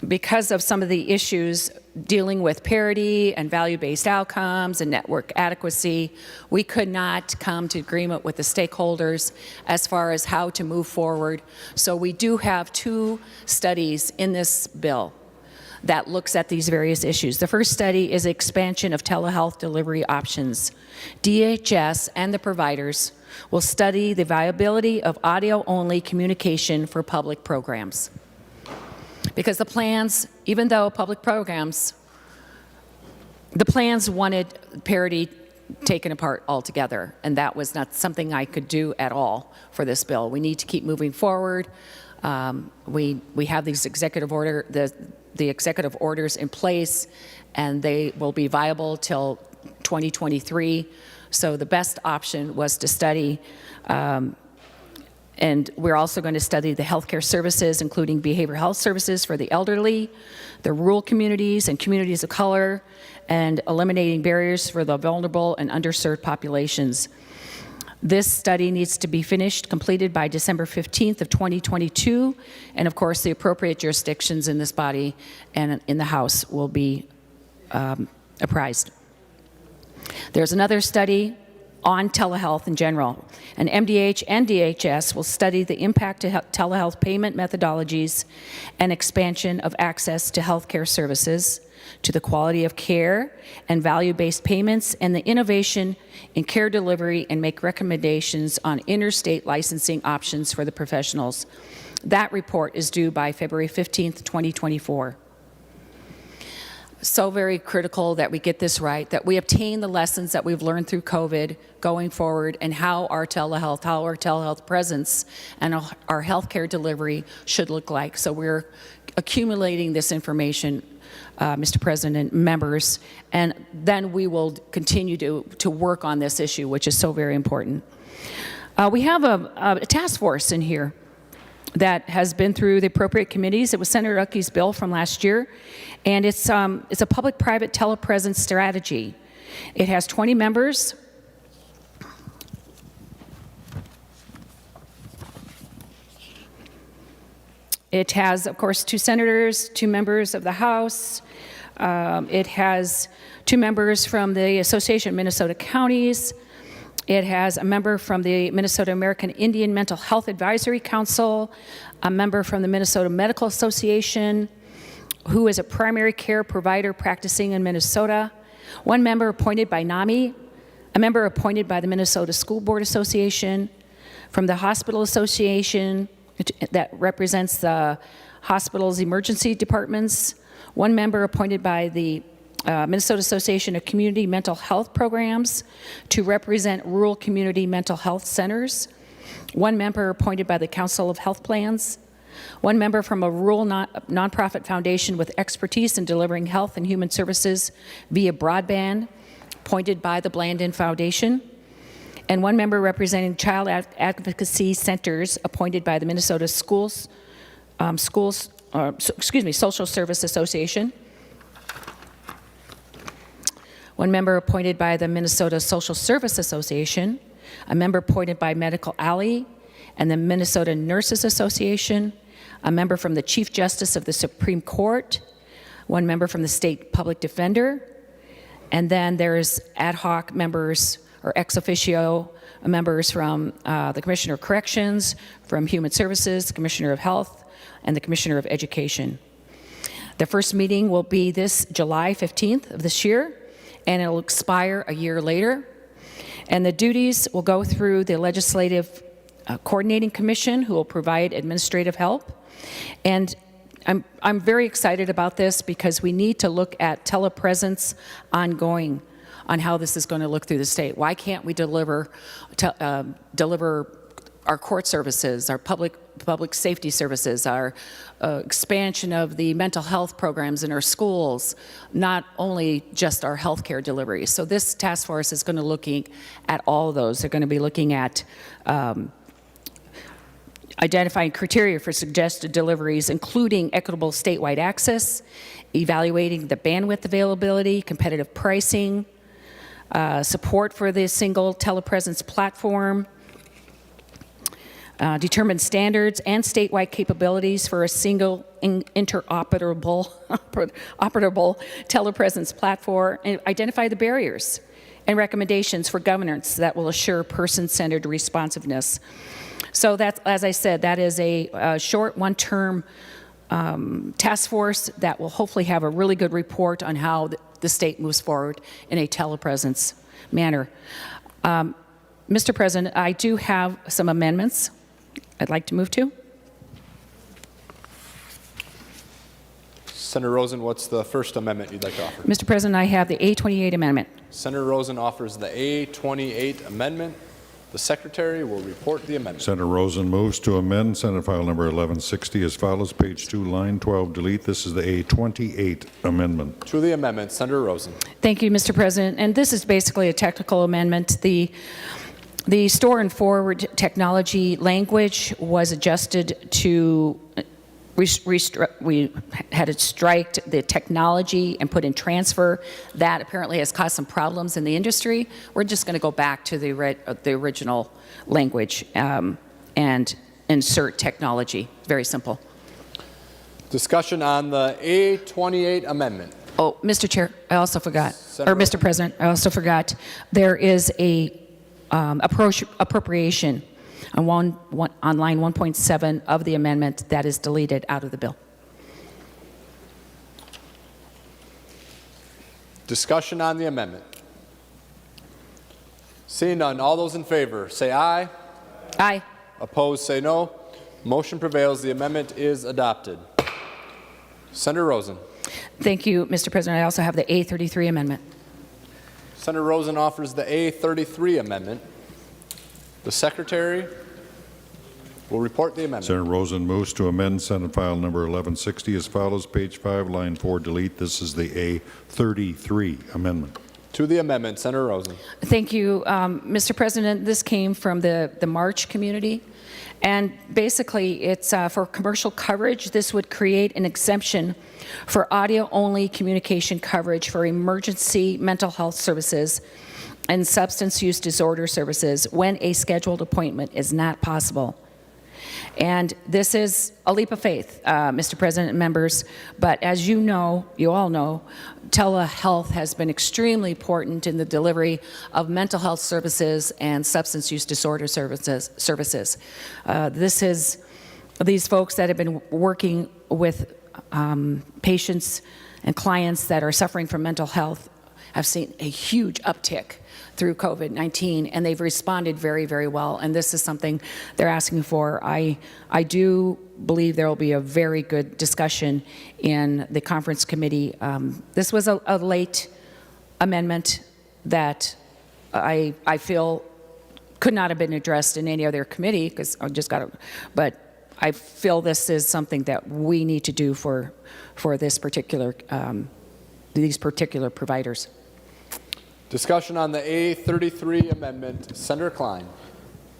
because of some of the issues dealing with parity and value-based outcomes and network adequacy, we could not come to agreement with the stakeholders as far as how to move forward. So we do have 2 studies in this bill. that looks at these various issues. The first study is expansion of telehealth delivery options. DHS and the providers will study the viability of audio-only communication for public programs. Because the plans, even though public programs, the plans wanted parity taken apart altogether, and that was not something I could do at all for this bill. We need to keep moving forward. We have these executive order, the executive orders in place, and they will be viable till 2023. So the best option was to study, and we're also going to study the healthcare services, including behavioral health services for the elderly, the rural communities and communities of color, and eliminating barriers for the vulnerable and underserved populations. This study needs to be completed by December 15th of 2022, and of course the appropriate jurisdictions in this body and in the House will be apprised. There's another study on telehealth in general, and MDH and DHS will study the impact of telehealth payment methodologies and expansion of access to healthcare services, to the quality of care and value-based payments, and the innovation in care delivery, and make recommendations on interstate licensing options for the professionals. That report is due by February 15th, 2024. So very critical that we get this right, that we obtain the lessons that we've learned through COVID going forward, and how our telehealth presence and our healthcare delivery should look like. So we're accumulating this information, Mr. President, members, and then we will continue to work on this issue, which is so very important. We have a task force in here that has been through the appropriate committees. It was Senator Ucky's bill from last year, and it's a public-private telepresence strategy. It has 20 members. It has, of course, 2 senators, 2 members of the House. It has 2 members from the Association of Minnesota Counties. It has a member from the Minnesota American Indian Mental Health Advisory Council, a member from the Minnesota Medical Association, who is a primary care provider practicing in Minnesota, 1 member appointed by NAMI, a member appointed by the Minnesota School Board Association, from the Hospital Association that represents the hospital's emergency departments, 1 member appointed by the Minnesota Association of Community Mental Health Programs to represent rural community mental health centers, 1 member appointed by the Council of Health Plans, 1 member from a rural nonprofit foundation with expertise in delivering health and human services via broadband, appointed by the Blandin Foundation, and 1 member representing child advocacy centers appointed by the Minnesota Social Service Association, 1 member appointed by the Minnesota Social Service Association, a member appointed by Medical Alley and the Minnesota Nurses Association, a member from the Chief Justice of the Supreme Court, 1 member from the State Public Defender, and then there's ad hoc members or ex officio members from the Commissioner of Corrections, from Human Services, the Commissioner of Health, and the Commissioner of Education. The first meeting will be this July 15th of this year, and it'll expire a year later. And the duties will go through the Legislative Coordinating Commission, who will provide administrative help. And I'm very excited about this because we need to look at telepresence ongoing on how this is going to look through the state. Why can't we deliver our court services, our public safety services, our expansion of the mental health programs in our schools, not only just our healthcare delivery. So this task force is going to be looking at all of those. They're going to be looking at identifying criteria for suggested deliveries, including equitable statewide access, evaluating the bandwidth availability, competitive pricing, support for the single telepresence platform, determine standards and statewide capabilities for a single interoperable telepresence platform, and identify the barriers and recommendations for governance that will assure person-centered responsiveness. So that's, as I said, that is a short one-term task force that will hopefully have a really good report on how the state moves forward in a telepresence manner. Mr. President, I do have some amendments I'd like to move to. Senator Rosen, what's the first amendment you'd like to offer? Mr. President, I have the A28 amendment. Senator Rosen offers the A28 amendment. The Secretary will report the amendment. Senator Rosen moves to amend Senate File Number 1160 as follows, page 2, line 12, delete. This is the A28 amendment. To the amendment, Senator Rosen. Thank you, Mr. President. And this is basically a technical amendment. The store and forward technology language was adjusted to we had it striked the technology and put in transfer. That apparently has caused some problems in the industry. We're just going to go back to the original language and insert technology. Very simple. Discussion on the A28 amendment. Oh, Mr. Chair, I also forgot, Senator or Mr. President, I also forgot, there is a appropriation on line 1.7 of the amendment that is deleted out of the bill. Discussion on the amendment. Seeing none, all those in favor say aye. Aye. Opposed, say no. Motion prevails. The amendment is adopted. Senator Rosen. Thank you, Mr. President. I also have the A33 amendment. Senator Rosen offers the A33 amendment. The Secretary will report the amendment. Senator Rosen moves to amend Senate File Number 1160 as follows, page 5, line 4, delete. This is the A33 amendment. To the amendment, Senator Rosen. Thank you, Mr. President. This came from the March community, and basically it's for commercial coverage. This would create an exemption for audio-only communication coverage for emergency mental health services and substance use disorder services when a scheduled appointment is not possible. And this is a leap of faith, Mr. President and members, but as you know, you all know, telehealth has been extremely important in the delivery of mental health services and substance use disorder services. This is these folks that have been working with patients and clients that are suffering from mental health have seen a huge uptick through COVID-19, and they've responded very, very well. And this is something they're asking for. I do believe there will be a very good discussion in the conference committee. This was a late amendment that I feel could not have been addressed in any other committee because I just got it. But I feel this is something that we need to do for this particular these particular providers. Discussion on the A33 amendment. Senator Klein.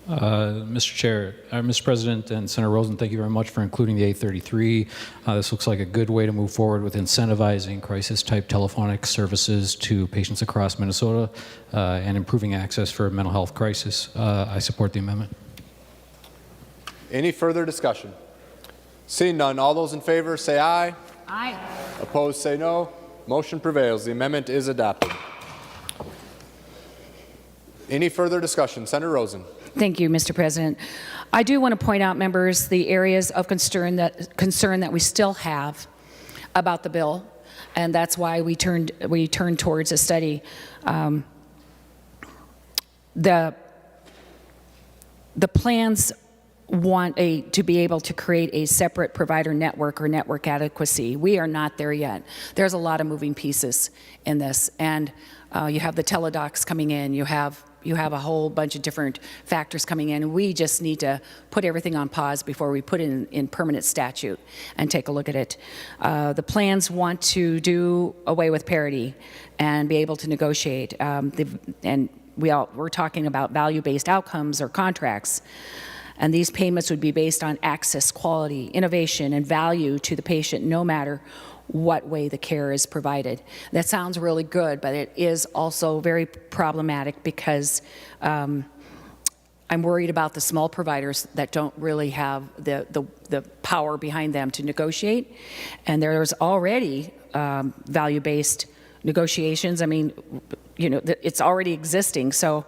Mr. Chair, Mr. President, and Senator Rosen, thank you very much for including the A33. This looks like a good way to move forward with incentivizing crisis-type telephonic services to patients across Minnesota and improving access for mental health crisis. I support the amendment. Any further discussion? Seeing none, all those in favor say aye. Aye. Opposed, say no. Motion prevails. The amendment is adopted. Any further discussion? Senator Rosen. Thank you, Mr. President. I do want to point out, members, the areas of concern that we still have about the bill, and that's why we turned towards a study. The plans want to be able to create a separate provider network or network adequacy. We are not there yet. There's a lot of moving pieces in this, and you have the teledocs coming in. You have a whole bunch of different factors coming in. We just need to put everything on pause before we put it in permanent statute and take a look at it. The plans want to do away with parity and be able to negotiate. And we're talking about value-based outcomes or contracts. And these payments would be based on access, quality, innovation, and value to the patient, no matter what way the care is provided. That sounds really good, but it is also very problematic because I'm worried about the small providers that don't really have the power behind them to negotiate. And there's already value-based negotiations. I mean, you know, it's already existing. So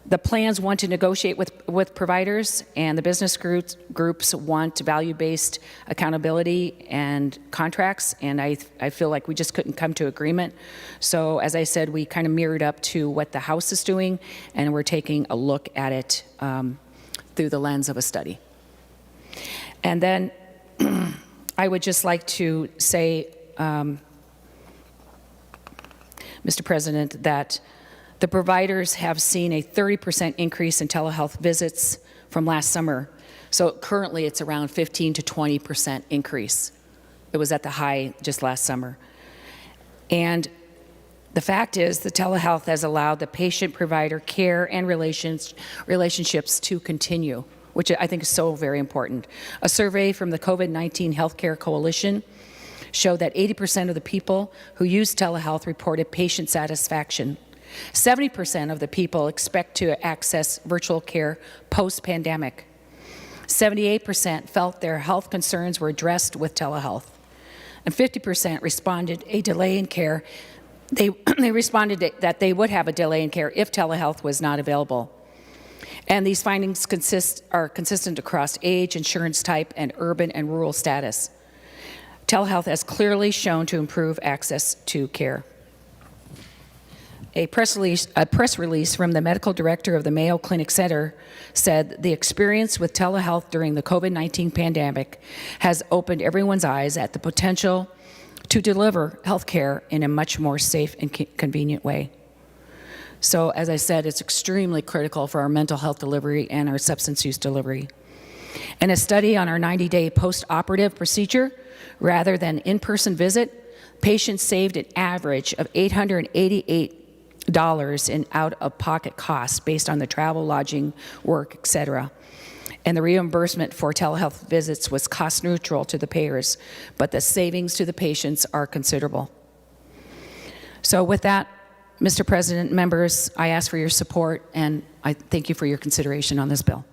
The plans want to negotiate with providers, and the business groups want value-based accountability and contracts, and I feel like we just couldn't come to agreement. So as I said, we kind of mirrored up to what the House is doing, and we're taking a look at it through the lens of a study. And then I would just like to say, Mr. President, that the providers have seen a 30% increase in telehealth visits from last summer. So currently it's around 15 to 20% increase. It was at the high just last summer. And the fact is the telehealth has allowed the patient-provider care and relationships to continue, which I think is so very important. A survey from the COVID-19 Healthcare Coalition showed that 80% of the people who use telehealth reported patient satisfaction. 70% of the people expect to access virtual care post-pandemic. 78% felt their health concerns were addressed with telehealth. And 50% responded a delay in care. They responded that they would have a delay in care if telehealth was not available. And these findings are consistent across age, insurance type, and urban and rural status. Telehealth has clearly shown to improve access to care. A press release from the medical director of the Mayo Clinic Center said the experience with telehealth during the COVID-19 pandemic has opened everyone's eyes at the potential to deliver health care in a much more safe and convenient way. So, as I said, it's extremely critical for our mental health delivery and our substance use delivery. In a study on our 90-day post-operative procedure, rather than in-person visit, patients saved an average of $888 in out-of-pocket costs based on the travel, lodging, work, etc. And the reimbursement for telehealth visits was cost neutral to the payers, but the savings to the patients are considerable. So with that, Mr. President, members, I ask for your support, and I thank you for your consideration on this bill.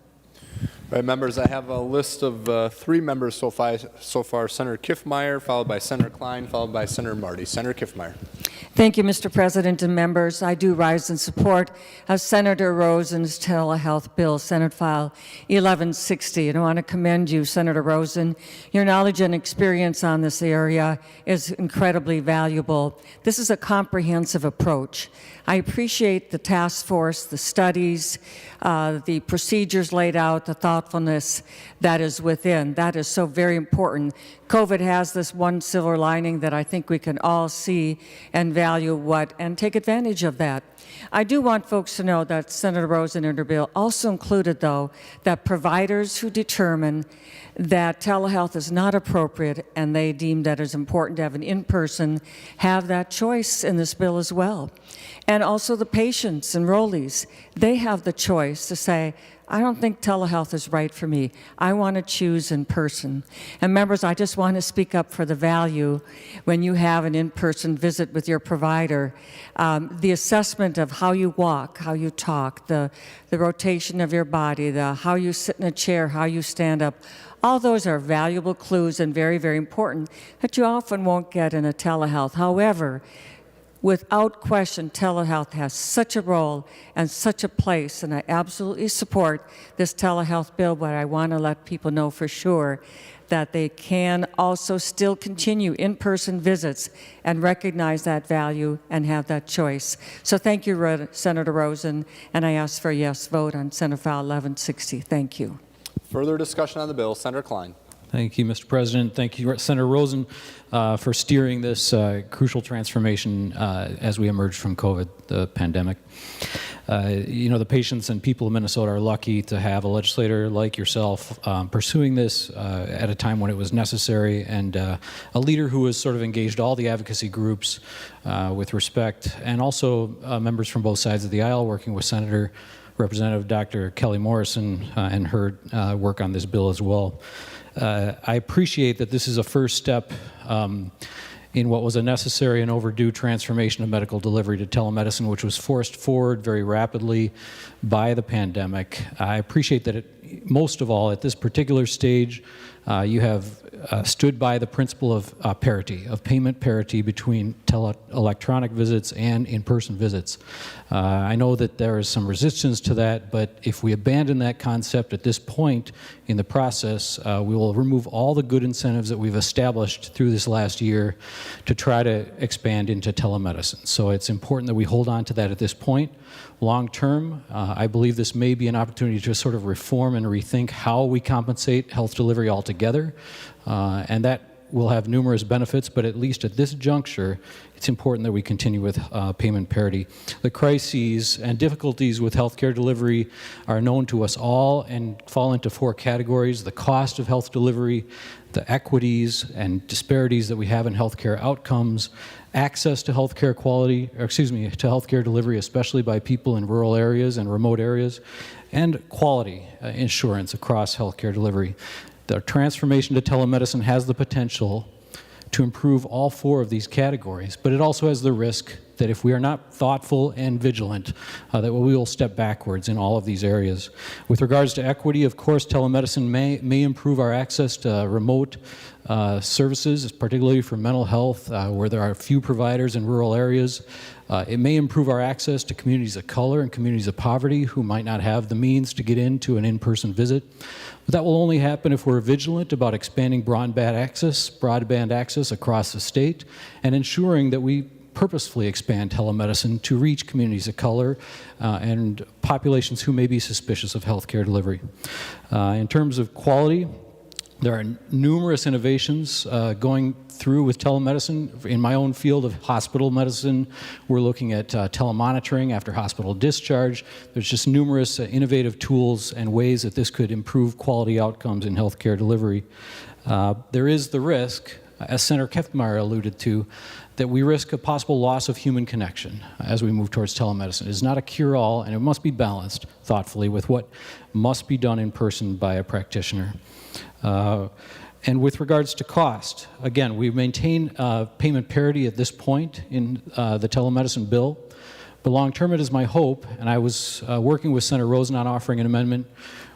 All right, members, I have a list of 3 members so far. Senator Kiffmeyer, followed by Senator Klein, followed by Senator Marty. Senator Kiffmeyer. Thank you, Mr. President and members. I do rise in support of Senator Rosen's telehealth bill, Senate File 1160. And I want to commend you, Senator Rosen. Your knowledge and experience on this area is incredibly valuable. This is a comprehensive approach. I appreciate the task force, the studies, the procedures laid out, the thoughtfulness that is within. That is so very important. COVID has this one silver lining that I think we can all see and value and take advantage of that. I do want folks to know that Senator Rosen in her bill also included, though, that providers who determine that telehealth is not appropriate and they deem that it's important to have an in-person have that choice in this bill as well. And also the patients, enrollees, they have the choice to say, I don't think telehealth is right for me. I want to choose in person. And members, I just want to speak up for the value when you have an in-person visit with your provider. The assessment of how you walk, how you talk, the rotation of your body, how you sit in a chair, how you stand up, all those are valuable clues and very, very important that you often won't get in a telehealth. However, without question, telehealth has such a role and such a place, and I absolutely support this telehealth bill, but I want to let people know for sure that they can also still continue in-person visits and recognize that value and have that choice. So thank you, Senator Rosen, and I ask for a yes vote on Senate File 1160. Thank you. Further discussion on the bill. Senator Klein. Thank you, Mr. President. Thank you, Senator Rosen, for steering this crucial transformation as we emerge from COVID, the pandemic. You know, the patients and people of Minnesota are lucky to have a legislator like yourself pursuing this at a time when it was necessary, and a leader who has sort of engaged all the advocacy groups with respect, and also members from both sides of the aisle working with Representative Dr. Kelly Morrison and her work on this bill as well. I appreciate that this is a first step in what was a necessary and overdue transformation of medical delivery to telemedicine, which was forced forward very rapidly by the pandemic. I appreciate that most of all, at this particular stage, You have stood by the principle of parity, of payment parity between electronic visits and in-person visits. I know that there is some resistance to that, but if we abandon that concept at this point in the process, we will remove all the good incentives that we've established through this last year to try to expand into telemedicine. So it's important that we hold on to that at this point. Long term, I believe this may be an opportunity to sort of reform and rethink how we compensate health delivery altogether, and that will have numerous benefits, but at least at this juncture, it's important that we continue with payment parity. The crises and difficulties with healthcare delivery are known to us all and fall into 4 categories: the cost of health delivery, the equities and disparities that we have in healthcare outcomes, access to healthcare quality, or excuse me, to healthcare delivery, especially by people in rural areas and remote areas, and quality insurance across healthcare delivery. The transformation to telemedicine has the potential to improve all 4 of these categories, but it also has the risk that if we are not thoughtful and vigilant, that we will step backwards in all of these areas. With regards to equity, of course, telemedicine may improve our access to remote services, particularly for mental health, where there are few providers in rural areas. It may improve our access to communities of color and communities of poverty who might not have the means to get into an in-person visit. But that will only happen if we're vigilant about expanding broadband access across the state and ensuring that we purposefully expand telemedicine to reach communities of color and populations who may be suspicious of healthcare delivery. In terms of quality, there are numerous innovations going through with telemedicine. In my own field of hospital medicine, we're looking at telemonitoring after hospital discharge. There's just numerous innovative tools and ways that this could improve quality outcomes in healthcare delivery. There is the risk, as Senator Kiffmeyer alluded to, that we risk a possible loss of human connection as we move towards telemedicine. It is not a cure-all, and it must be balanced thoughtfully with what must be done in person by a practitioner. And with regards to cost, again, we maintain payment parity at this point in the telemedicine bill, but long term it is my hope, and I was working with Senator Rosen on offering an amendment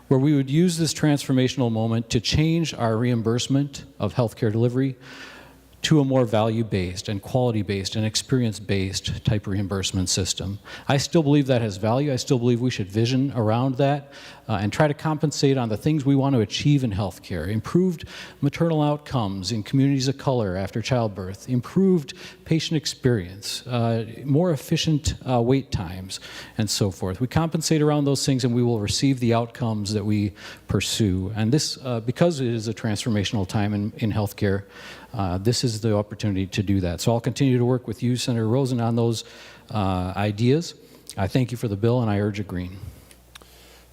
where we would use this transformational moment to change our reimbursement of healthcare delivery to a more value-based and quality-based and experience-based type reimbursement system. I still believe that has value. I still believe we should vision around that and try to compensate on the things we want to achieve in healthcare. Improved maternal outcomes in communities of color after childbirth, improved patient experience, more efficient wait times, and so forth. We compensate around those things and we will receive the outcomes that we pursue. And this, because it is a transformational time in healthcare, this is the opportunity to do that. So I'll continue to work with you, Senator Rosen, on those ideas. I thank you for the bill, and I urge a green.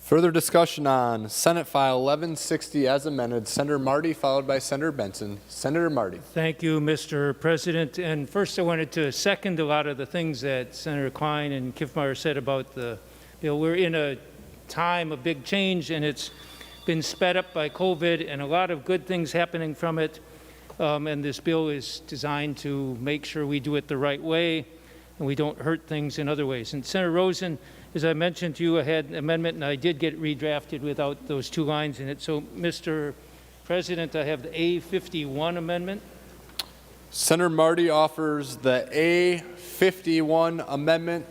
Further discussion on Senate File 1160 as amended. Senator Marty, followed by Senator Benson. Senator Marty. Thank you, Mr. President. And first, I wanted to second a lot of the things that Senator Klein and Kiffmeyer said about the bill. We're in a time of big change, and it's been sped up by COVID, and a lot of good things happening from it. And this bill is designed to make sure we do it the right way and we don't hurt things in other ways. And Senator Rosen, as I mentioned to you, I had an amendment and I did get it redrafted without those 2 lines in it. So, Mr. President, I have the A51 amendment. Senator Marty offers the A51 amendment.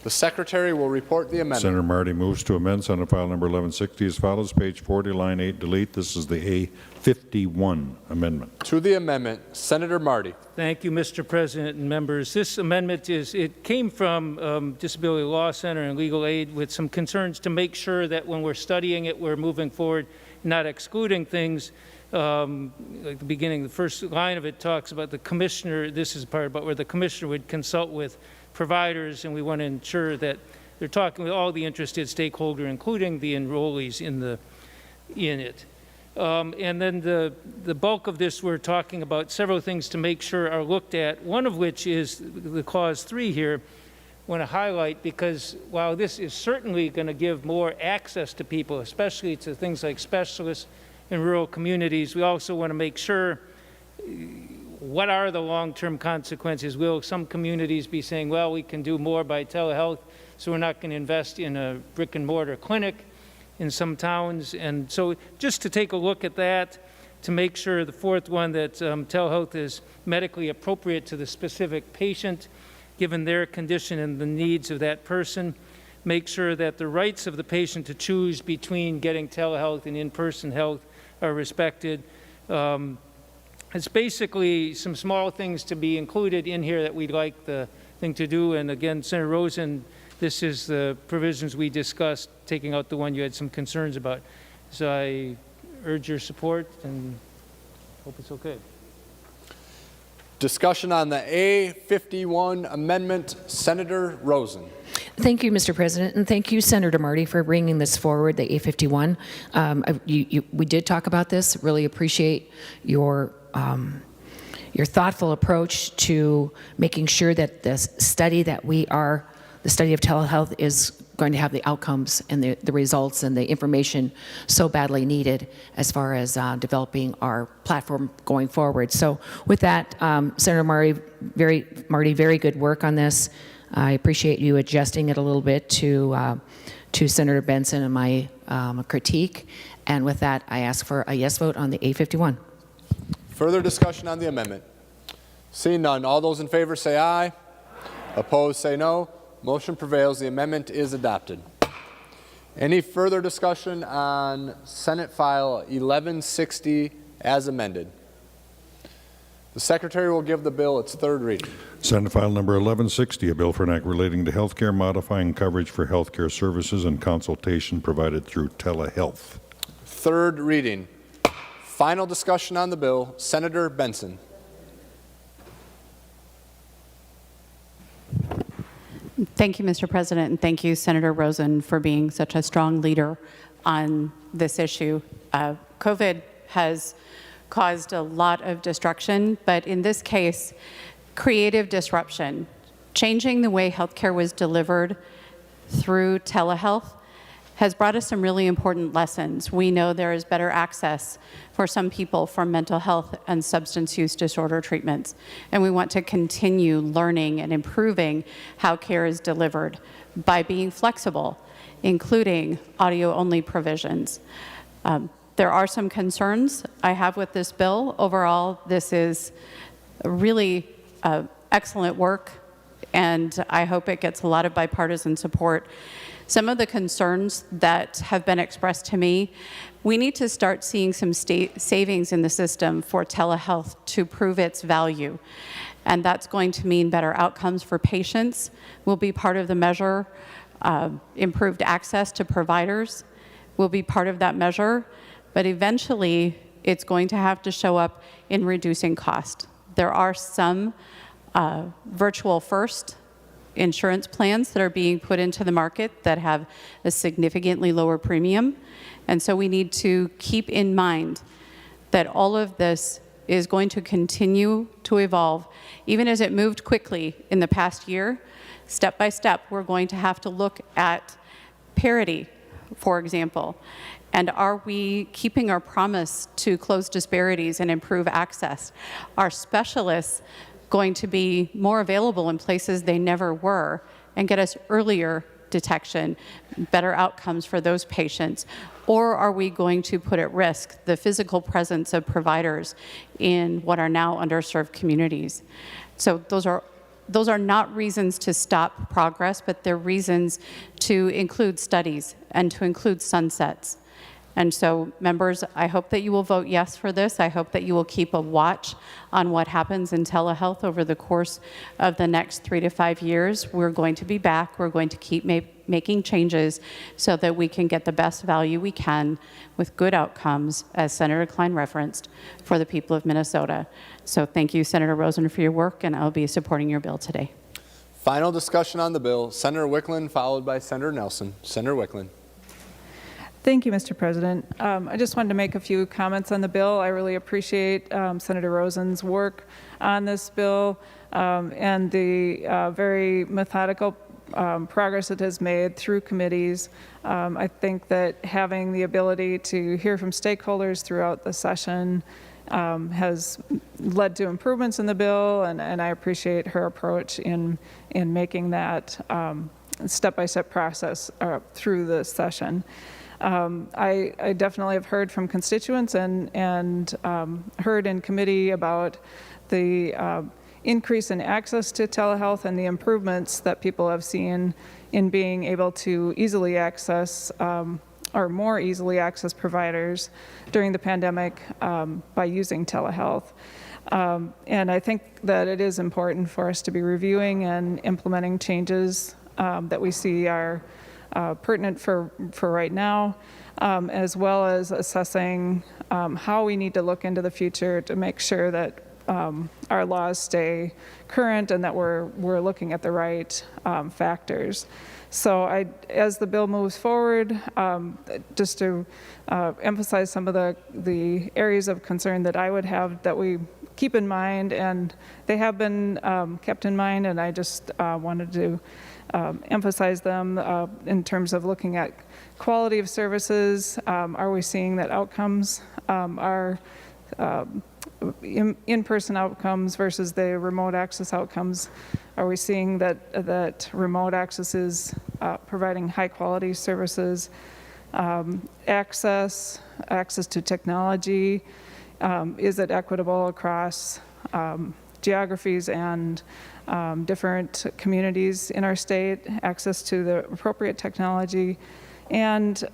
The Secretary will report the amendment. Senator Marty moves to amend Senate File number 1160 as follows. Page 40, line 8, delete. This is the A51 amendment. To the amendment, Senator Marty. Thank you, Mr. President and members. This amendment it came from Disability Law Center and Legal Aid with some concerns to make sure that when we're studying it, we're moving forward, not excluding things. Like the beginning, the first line of it talks about the commissioner. This is the part about where the commissioner would consult with providers, and we want to ensure that they're talking with all the interested stakeholders, including the enrollees in it. And then the bulk of this, we're talking about several things to make sure are looked at, one of which is the Clause 3 here. I want to highlight, because while this is certainly going to give more access to people, especially to things like specialists in rural communities, we also want to make sure what are the long-term consequences. Will some communities be saying, well, we can do more by telehealth, so we're not going to invest in a brick-and-mortar clinic? in some towns. And so just to take a look at that, to make sure, the fourth one, that telehealth is medically appropriate to the specific patient, given their condition and the needs of that person. Make sure that the rights of the patient to choose between getting telehealth and in-person health are respected. It's basically some small things to be included in here that we'd like the thing to do. And again, Senator Rosen, this is the provisions we discussed, taking out the one you had some concerns about. So I urge your support and hope it's okay. Discussion on the A51 amendment. Senator Rosen. Thank you, Mr. President, and thank you, Senator Marty, for bringing this forward, the A51. We did talk about this. Really appreciate your thoughtful approach to making sure that the study of telehealth is going to have the outcomes and the results and the information so badly needed as far as developing our platform going forward. So with that, Senator Marty, very good work on this. I appreciate you adjusting it a little bit to Senator Benson and my critique. And with that, I ask for a yes vote on the A51. Further discussion on the amendment. Seeing none, all those in favor say aye. Opposed say no. Motion prevails. The amendment is adopted. Any further discussion on Senate File 1160 as amended? The Secretary will give the bill its third reading. Senate File Number 1160, a bill for an act relating to health care, modifying coverage for health care services and consultation provided through telehealth. Third reading. Final discussion on the bill. Senator Benson. Thank you, Mr. President, and thank you, Senator Rosen, for being such a strong leader on this issue. COVID has caused a lot of destruction, but in this case, creative disruption, changing the way healthcare was delivered through telehealth has brought us some really important lessons. We know there is better access for some people for mental health and substance use disorder treatments, and we want to continue learning and improving how care is delivered by being flexible, including audio-only provisions. There are some concerns I have with this bill. Overall, this is really excellent work, and I hope it gets a lot of bipartisan support. Some of the concerns that have been expressed to me, we need to start seeing some savings in the system for telehealth to prove its value. And that's going to mean better outcomes for patients will be part of the measure. Improved access to providers will be part of that measure. But eventually, it's going to have to show up in reducing cost. There are some virtual first insurance plans that are being put into the market that have a significantly lower premium. And so we need to keep in mind that all of this is going to continue to evolve. Even as it moved quickly in the past year, step by step, we're going to have to look at parity, for example. And are we keeping our promise to close disparities and improve access? Are specialists going to be more available in places they never were and get us earlier detection, better outcomes for those patients? Or are we going to put at risk the physical presence of providers in what are now underserved communities? So those are not reasons to stop progress, but they're reasons to include studies and to include sunsets. And so, members, I hope that you will vote yes for this. I hope that you will keep a watch on what happens in telehealth over the course of the next 3 to 5 years. We're going to be back. We're going to keep making changes so that we can get the best value we can with good outcomes, as Senator Klein referenced, for the people of Minnesota. So thank you, Senator Rosen, for your work, and I'll be supporting your bill today. Final discussion on the bill. Senator Wiklund, followed by Senator Nelson. Senator Wiklund. Thank you, Mr. President. I just wanted to make a few comments on the bill. I really appreciate Senator Rosen's work on this bill and the very methodical progress it has made through committees. I think that having the ability to hear from stakeholders throughout the session has led to improvements in the bill, and I appreciate her approach in making that step-by-step process through the session. I definitely have heard from constituents and heard in committee about the increase in access to telehealth and the improvements that people have seen in being able to easily access or more easily access providers during the pandemic by using telehealth. And I think that it is important for us to be reviewing and implementing changes that we see are pertinent for right now, as well as assessing how we need to look into the future to make sure that our laws stay current and that we're looking at the right factors. So as the bill moves forward, just to emphasize some of the areas of concern that I would have that we keep in mind, and they have been kept in mind, and I just wanted to emphasize them in terms of looking at quality of services. Are we seeing that outcomes are in-person outcomes versus the remote access outcomes? Are we seeing that remote access is providing high-quality services? Access to technology, is it equitable across geographies and different communities in our state? Access to the appropriate technology, and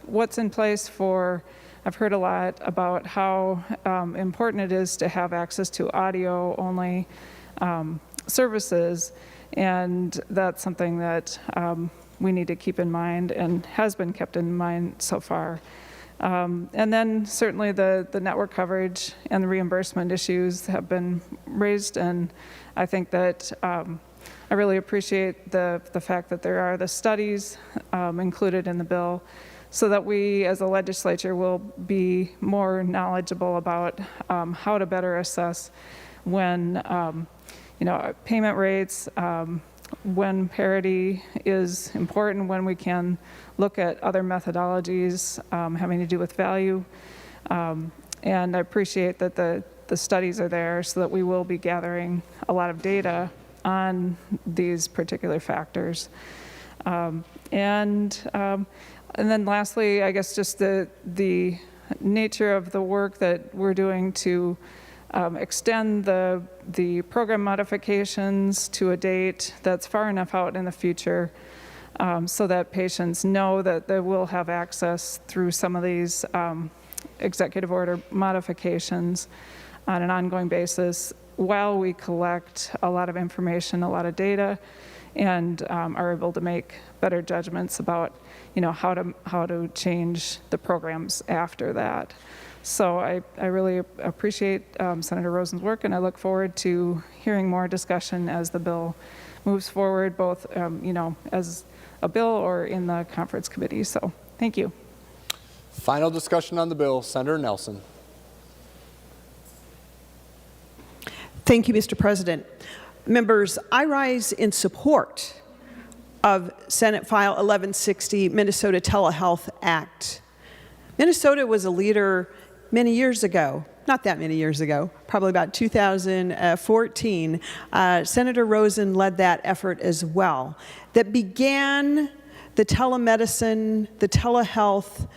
what's in place for, I've heard a lot about how important it is to have access to audio-only services, and that's something that we need to keep in mind and has been kept in mind so far. And then certainly the network coverage and the reimbursement issues have been raised, and I think that I really appreciate the fact that there are the studies included in the bill, so that we as a legislature will be more knowledgeable about how to better assess when payment rates, when parity is important, when we can look at other methodologies having to do with value. And I appreciate that the studies are there so that we will be gathering a lot of data on these particular factors. And then lastly, I guess just the nature of the work that we're doing to extend the program modifications to a date that's far enough out in the future so that patients know that they will have access through some of these executive order modifications on an ongoing basis while we collect a lot of information, a lot of data, and are able to make better judgments about how to change the programs after that. So I really appreciate Senator Rosen's work, and I look forward to hearing more discussion as the bill moves forward, both as a bill or in the conference committee. So thank you. Final discussion on the bill, Senator Nelson. Thank you, Mr. President. Members, I rise in support of Senate File 1160, Minnesota Telehealth Act. Minnesota was a leader many years ago, not that many years ago, probably about 2014. Senator Rosen led that effort as well, that began the telemedicine, the telehealth,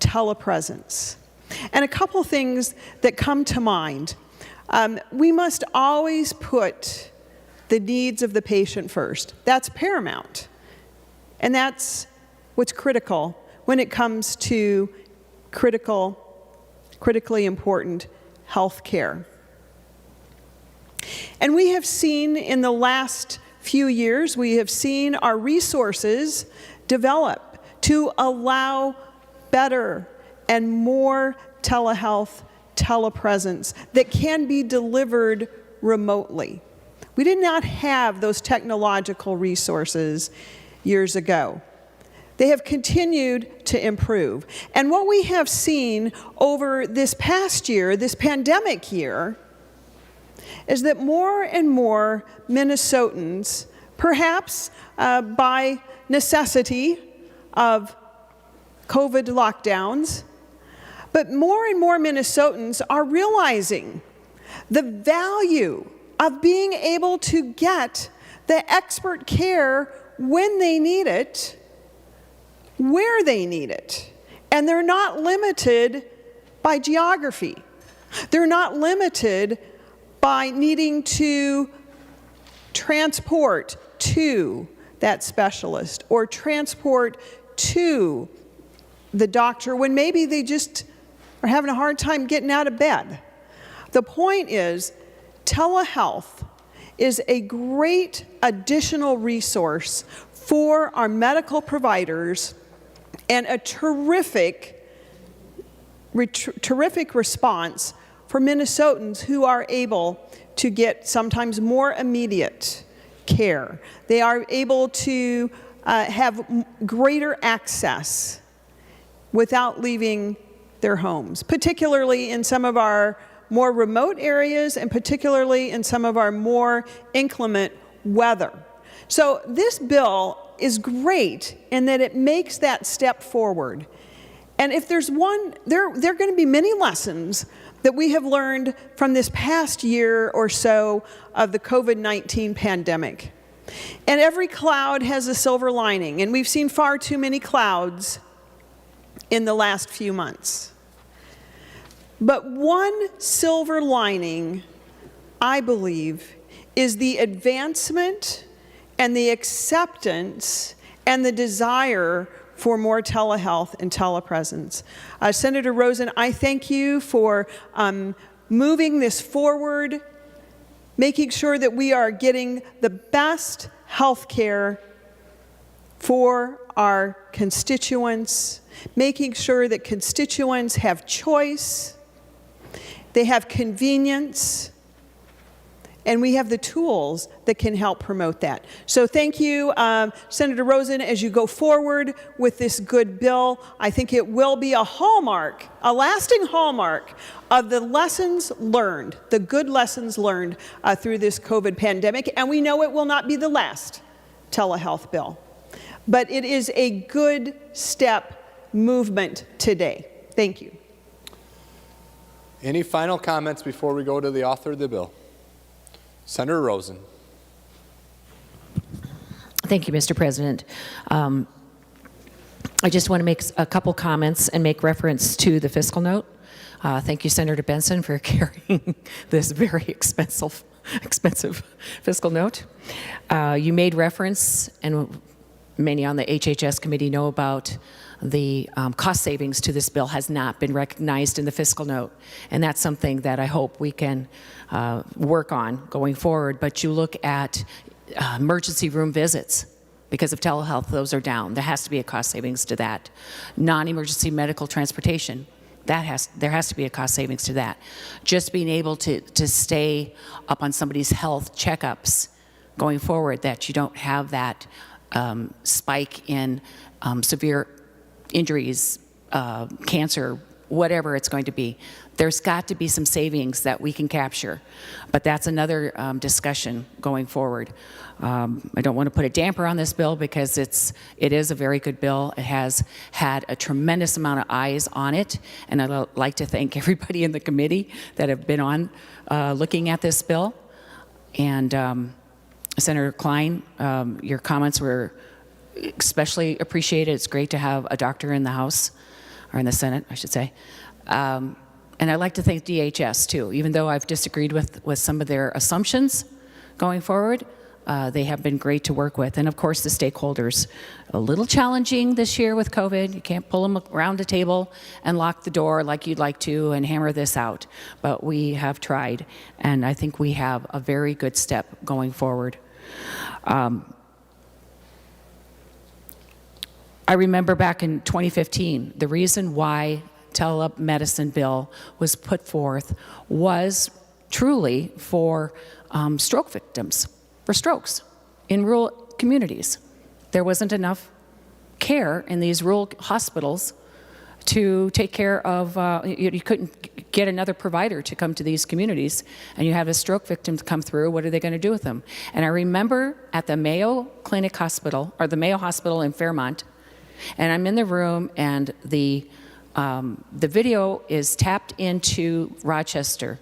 telepresence. And a couple things that come to mind. We must always put the needs of the patient first. That's paramount. And that's what's critical when it comes to critically important health care. And we have seen in the last few years, we have seen our resources develop to allow better and more telehealth, telepresence that can be delivered remotely. We did not have those technological resources years ago. They have continued to improve. And what we have seen over this past year, this pandemic year, is that more and more Minnesotans, perhaps by necessity of COVID lockdowns, but more and more Minnesotans are realizing the value of being able to get the expert care when they need it where they need it. And they're not limited by geography. They're not limited by needing to transport to that specialist or transport to the doctor when maybe they just are having a hard time getting out of bed. The point is, telehealth is a great additional resource for our medical providers and a terrific response for Minnesotans who are able to get sometimes more immediate care. They are able to have greater access without leaving their homes, particularly in some of our more remote areas and particularly in some of our more inclement weather. So this bill is great in that it makes that step forward. And if there's one, there are going to be many lessons that we have learned from this past year or so of the COVID-19 pandemic. And every cloud has a silver lining, and we've seen far too many clouds in the last few months. But one silver lining, I believe, is the advancement and the acceptance and the desire for more telehealth and telepresence. Senator Rosen, I thank you for moving this forward, making sure that we are getting the best health care for our constituents, making sure that constituents have choice, they have convenience, and we have the tools that can help promote that. So thank you, Senator Rosen, as you go forward with this good bill. I think it will be a hallmark, a lasting hallmark of the lessons learned, the good lessons learned through this COVID pandemic. And we know it will not be the last telehealth bill. But it is a good step movement today. Thank you. Any final comments before we go to the author of the bill? Senator Rosen. Thank you, Mr. President. I just want to make a couple comments and make reference to the fiscal note. Thank you, Senator Benson, for carrying this very expensive fiscal note. You made reference, and many on the HHS committee know about the cost savings to this bill has not been recognized in the fiscal note. And that's something that I hope we can work on going forward. But you look at emergency room visits. Because of telehealth, those are down. There has to be a cost savings to that. Non-emergency medical transportation, there has to be a cost savings to that. Just being able to stay up on somebody's health checkups going forward, that you don't have that spike in severe injuries, cancer, whatever it's going to be. There's got to be some savings that we can capture, but that's another discussion going forward. I don't want to put a damper on this bill because it is a very good bill. It has had a tremendous amount of eyes on it, and I'd like to thank everybody in the committee that have been on looking at this bill. And Senator Klein, your comments were especially appreciated. It's great to have a doctor in the House, or in the Senate, I should say. And I'd like to thank DHS too. Even though I've disagreed with some of their assumptions going forward, they have been great to work with. And of course, the stakeholders. A little challenging this year with COVID. You can't pull them around a table and lock the door like you'd like to and hammer this out. But we have tried, and I think we have a very good step going forward. I remember back in 2015, the reason why telemedicine bill was put forth was truly for stroke victims, for strokes in rural communities. There wasn't enough care in these rural hospitals to take care of, you couldn't get another provider to come to these communities, and you have a stroke victim to come through. What are they going to do with them? And I remember at the Mayo Clinic Hospital, or the Mayo Hospital in Fairmont, and I'm in the room, and the video is tapped into Rochester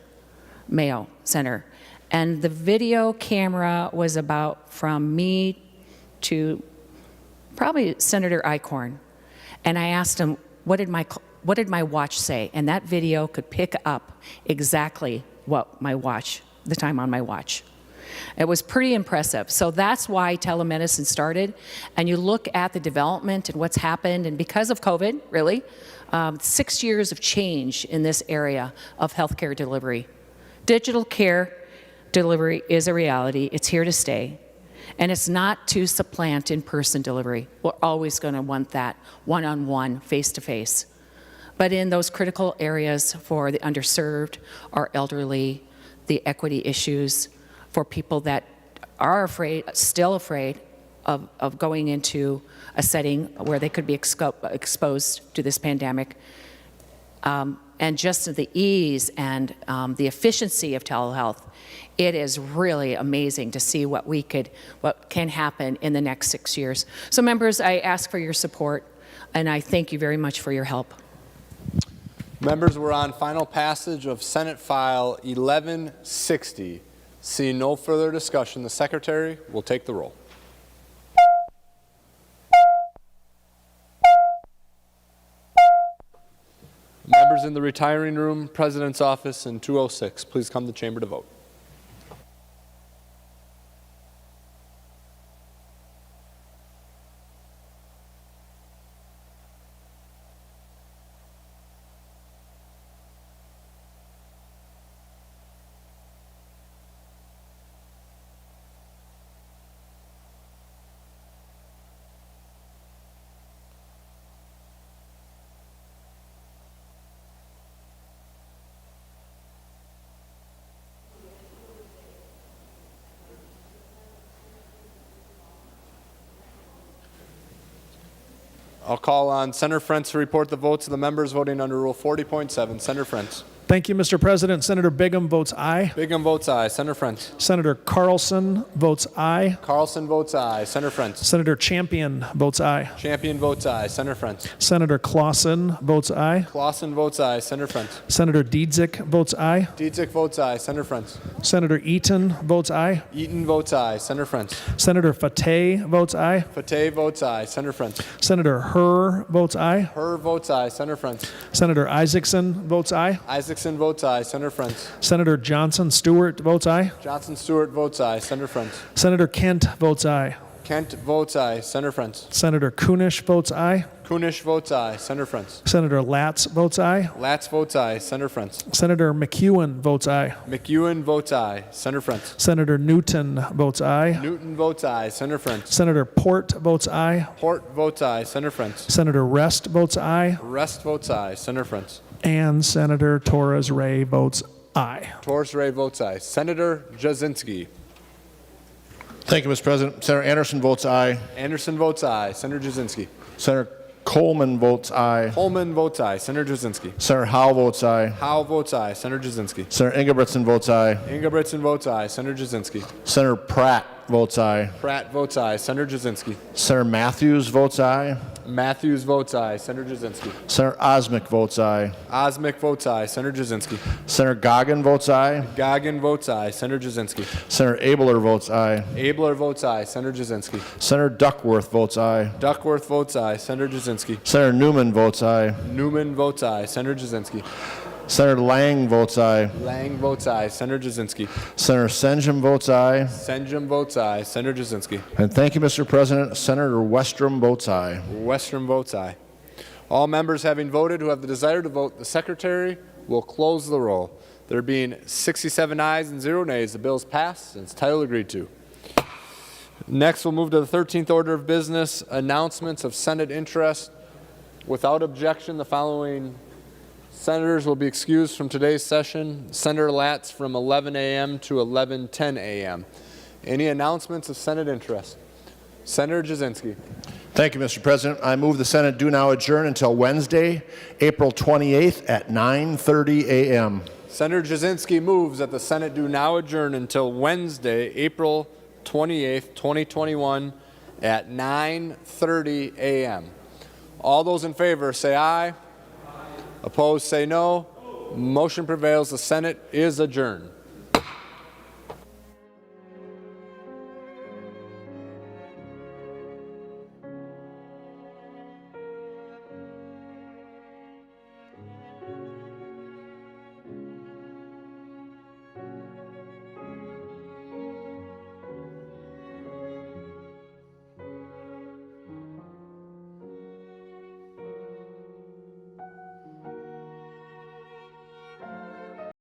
Mayo Center. And the video camera was about from me to probably Senator Eichhorn. And I asked him, what did my watch say? And that video could pick up exactly what the time on my watch. It was pretty impressive. So that's why telemedicine started. And you look at the development and what's happened, and because of COVID, really, 6 years of change in this area of healthcare delivery. Digital care delivery is a reality. It's here to stay. And it's not to supplant in-person delivery. We're always going to want that one-on-one, face-to-face. But in those critical areas for the underserved, our elderly, the equity issues, for people that are still afraid of going into a setting where they could be exposed to this pandemic, and just the ease and the efficiency of telehealth, it is really amazing to see what can happen in the next 6 years. So members, I ask for your support, and I thank you very much for your help. Members, we're on final passage of Senate File 1160. Seeing no further discussion, the Secretary will take the roll. Members in the retiring room, President's office, and 206, please come to chamber to vote. I'll call on Senator Frentz to report the votes of the members voting under Rule 40.7. Senator Frentz. Thank you, Mr. President. Senator Bigham votes aye. Bigham votes aye. Senator Frentz. Senator Carlson votes aye. Carlson votes aye. Senator Frentz. Senator Champion votes aye. Champion votes aye. Senator Frentz. Senator Clausen votes aye. Clausen votes aye. Senator Frentz. Senator Dietzick votes aye. Dietzick votes aye. Senator Frentz. Senator Eaton votes aye. Eaton votes aye. Senator Frentz. Senator Fateh votes aye. Fateh votes aye. Senator Frentz. Senator Herr votes aye. Herr votes aye. Senator Frentz. Senator Isaacson votes aye. Isaacson votes aye. Senator Frentz. Senator Johnson Stewart votes aye. Johnson Stewart votes aye. Senator Frentz. Senator Kent votes aye. Kent votes aye. Senator Frentz. Senator Kunish votes aye. Kunish votes aye. Senator Frentz. Senator Latz votes aye. Latz votes aye. Senator Frentz. Senator McEwen votes aye. McEwen votes aye. Senator Frentz. Senator Newton votes aye. Newton votes aye. Senator Frentz. Senator Port votes aye. Port votes aye. Senator Frentz. Senator Rest votes aye. Rest votes aye. Senator Frentz. And Senator Torres Ray votes aye. Torres Ray votes aye. Senator Jasinski. Thank you, Mr. President. Senator Anderson votes aye. Anderson votes aye. Senator Jasinski. Senator Coleman votes aye. Coleman votes aye. Senator Jasinski. Senator Howe votes aye. Howe votes aye. Senator Jasinski. Senator Ingebrigtsen votes aye. Ingebrigtsen votes aye. Senator Jasinski. Senator Pratt votes aye. Pratt votes aye. Senator Jasinski. Senator Matthews votes aye. Matthews votes aye. Senator Jasinski. Senator Osmic votes aye. Osmic votes aye. Senator Jasinski. Senator Goggin votes aye. Goggin votes aye. Senator Jasinski. Senator Abler votes aye. Abler votes aye. Senator Jasinski. Senator Duckworth votes aye. Duckworth votes aye. Senator Jasinski. Senator Newman votes aye. Newman votes aye. Senator Jasinski. Senator Lang votes aye. Lang votes aye. Senator Jasinski. Senator Senjum votes aye. Senjum votes aye. Senator Jasinski. And thank you, Mr. President. Senator Westrom votes aye. Westrom votes aye. All members having voted who have the desire to vote, the Secretary will close the roll. There being 67 ayes and 0 nays, the bill is passed and its title agreed to. Next, we'll move to the 13th order of business, announcements of Senate interest. Without objection, the following senators will be excused from today's session. Senator Latz from 11 a.m. to 11:10 a.m. Any announcements of Senate interest? Senator Jasinski. Thank you, Mr. President. I move the Senate do now adjourn until Wednesday, April 28th at 9:30 a.m. Senator Jasinski moves that the Senate do now adjourn until Wednesday, April 28th, 2021 at 9:30 a.m. All those in favor say aye. Opposed say no. Motion prevails. The Senate is adjourned.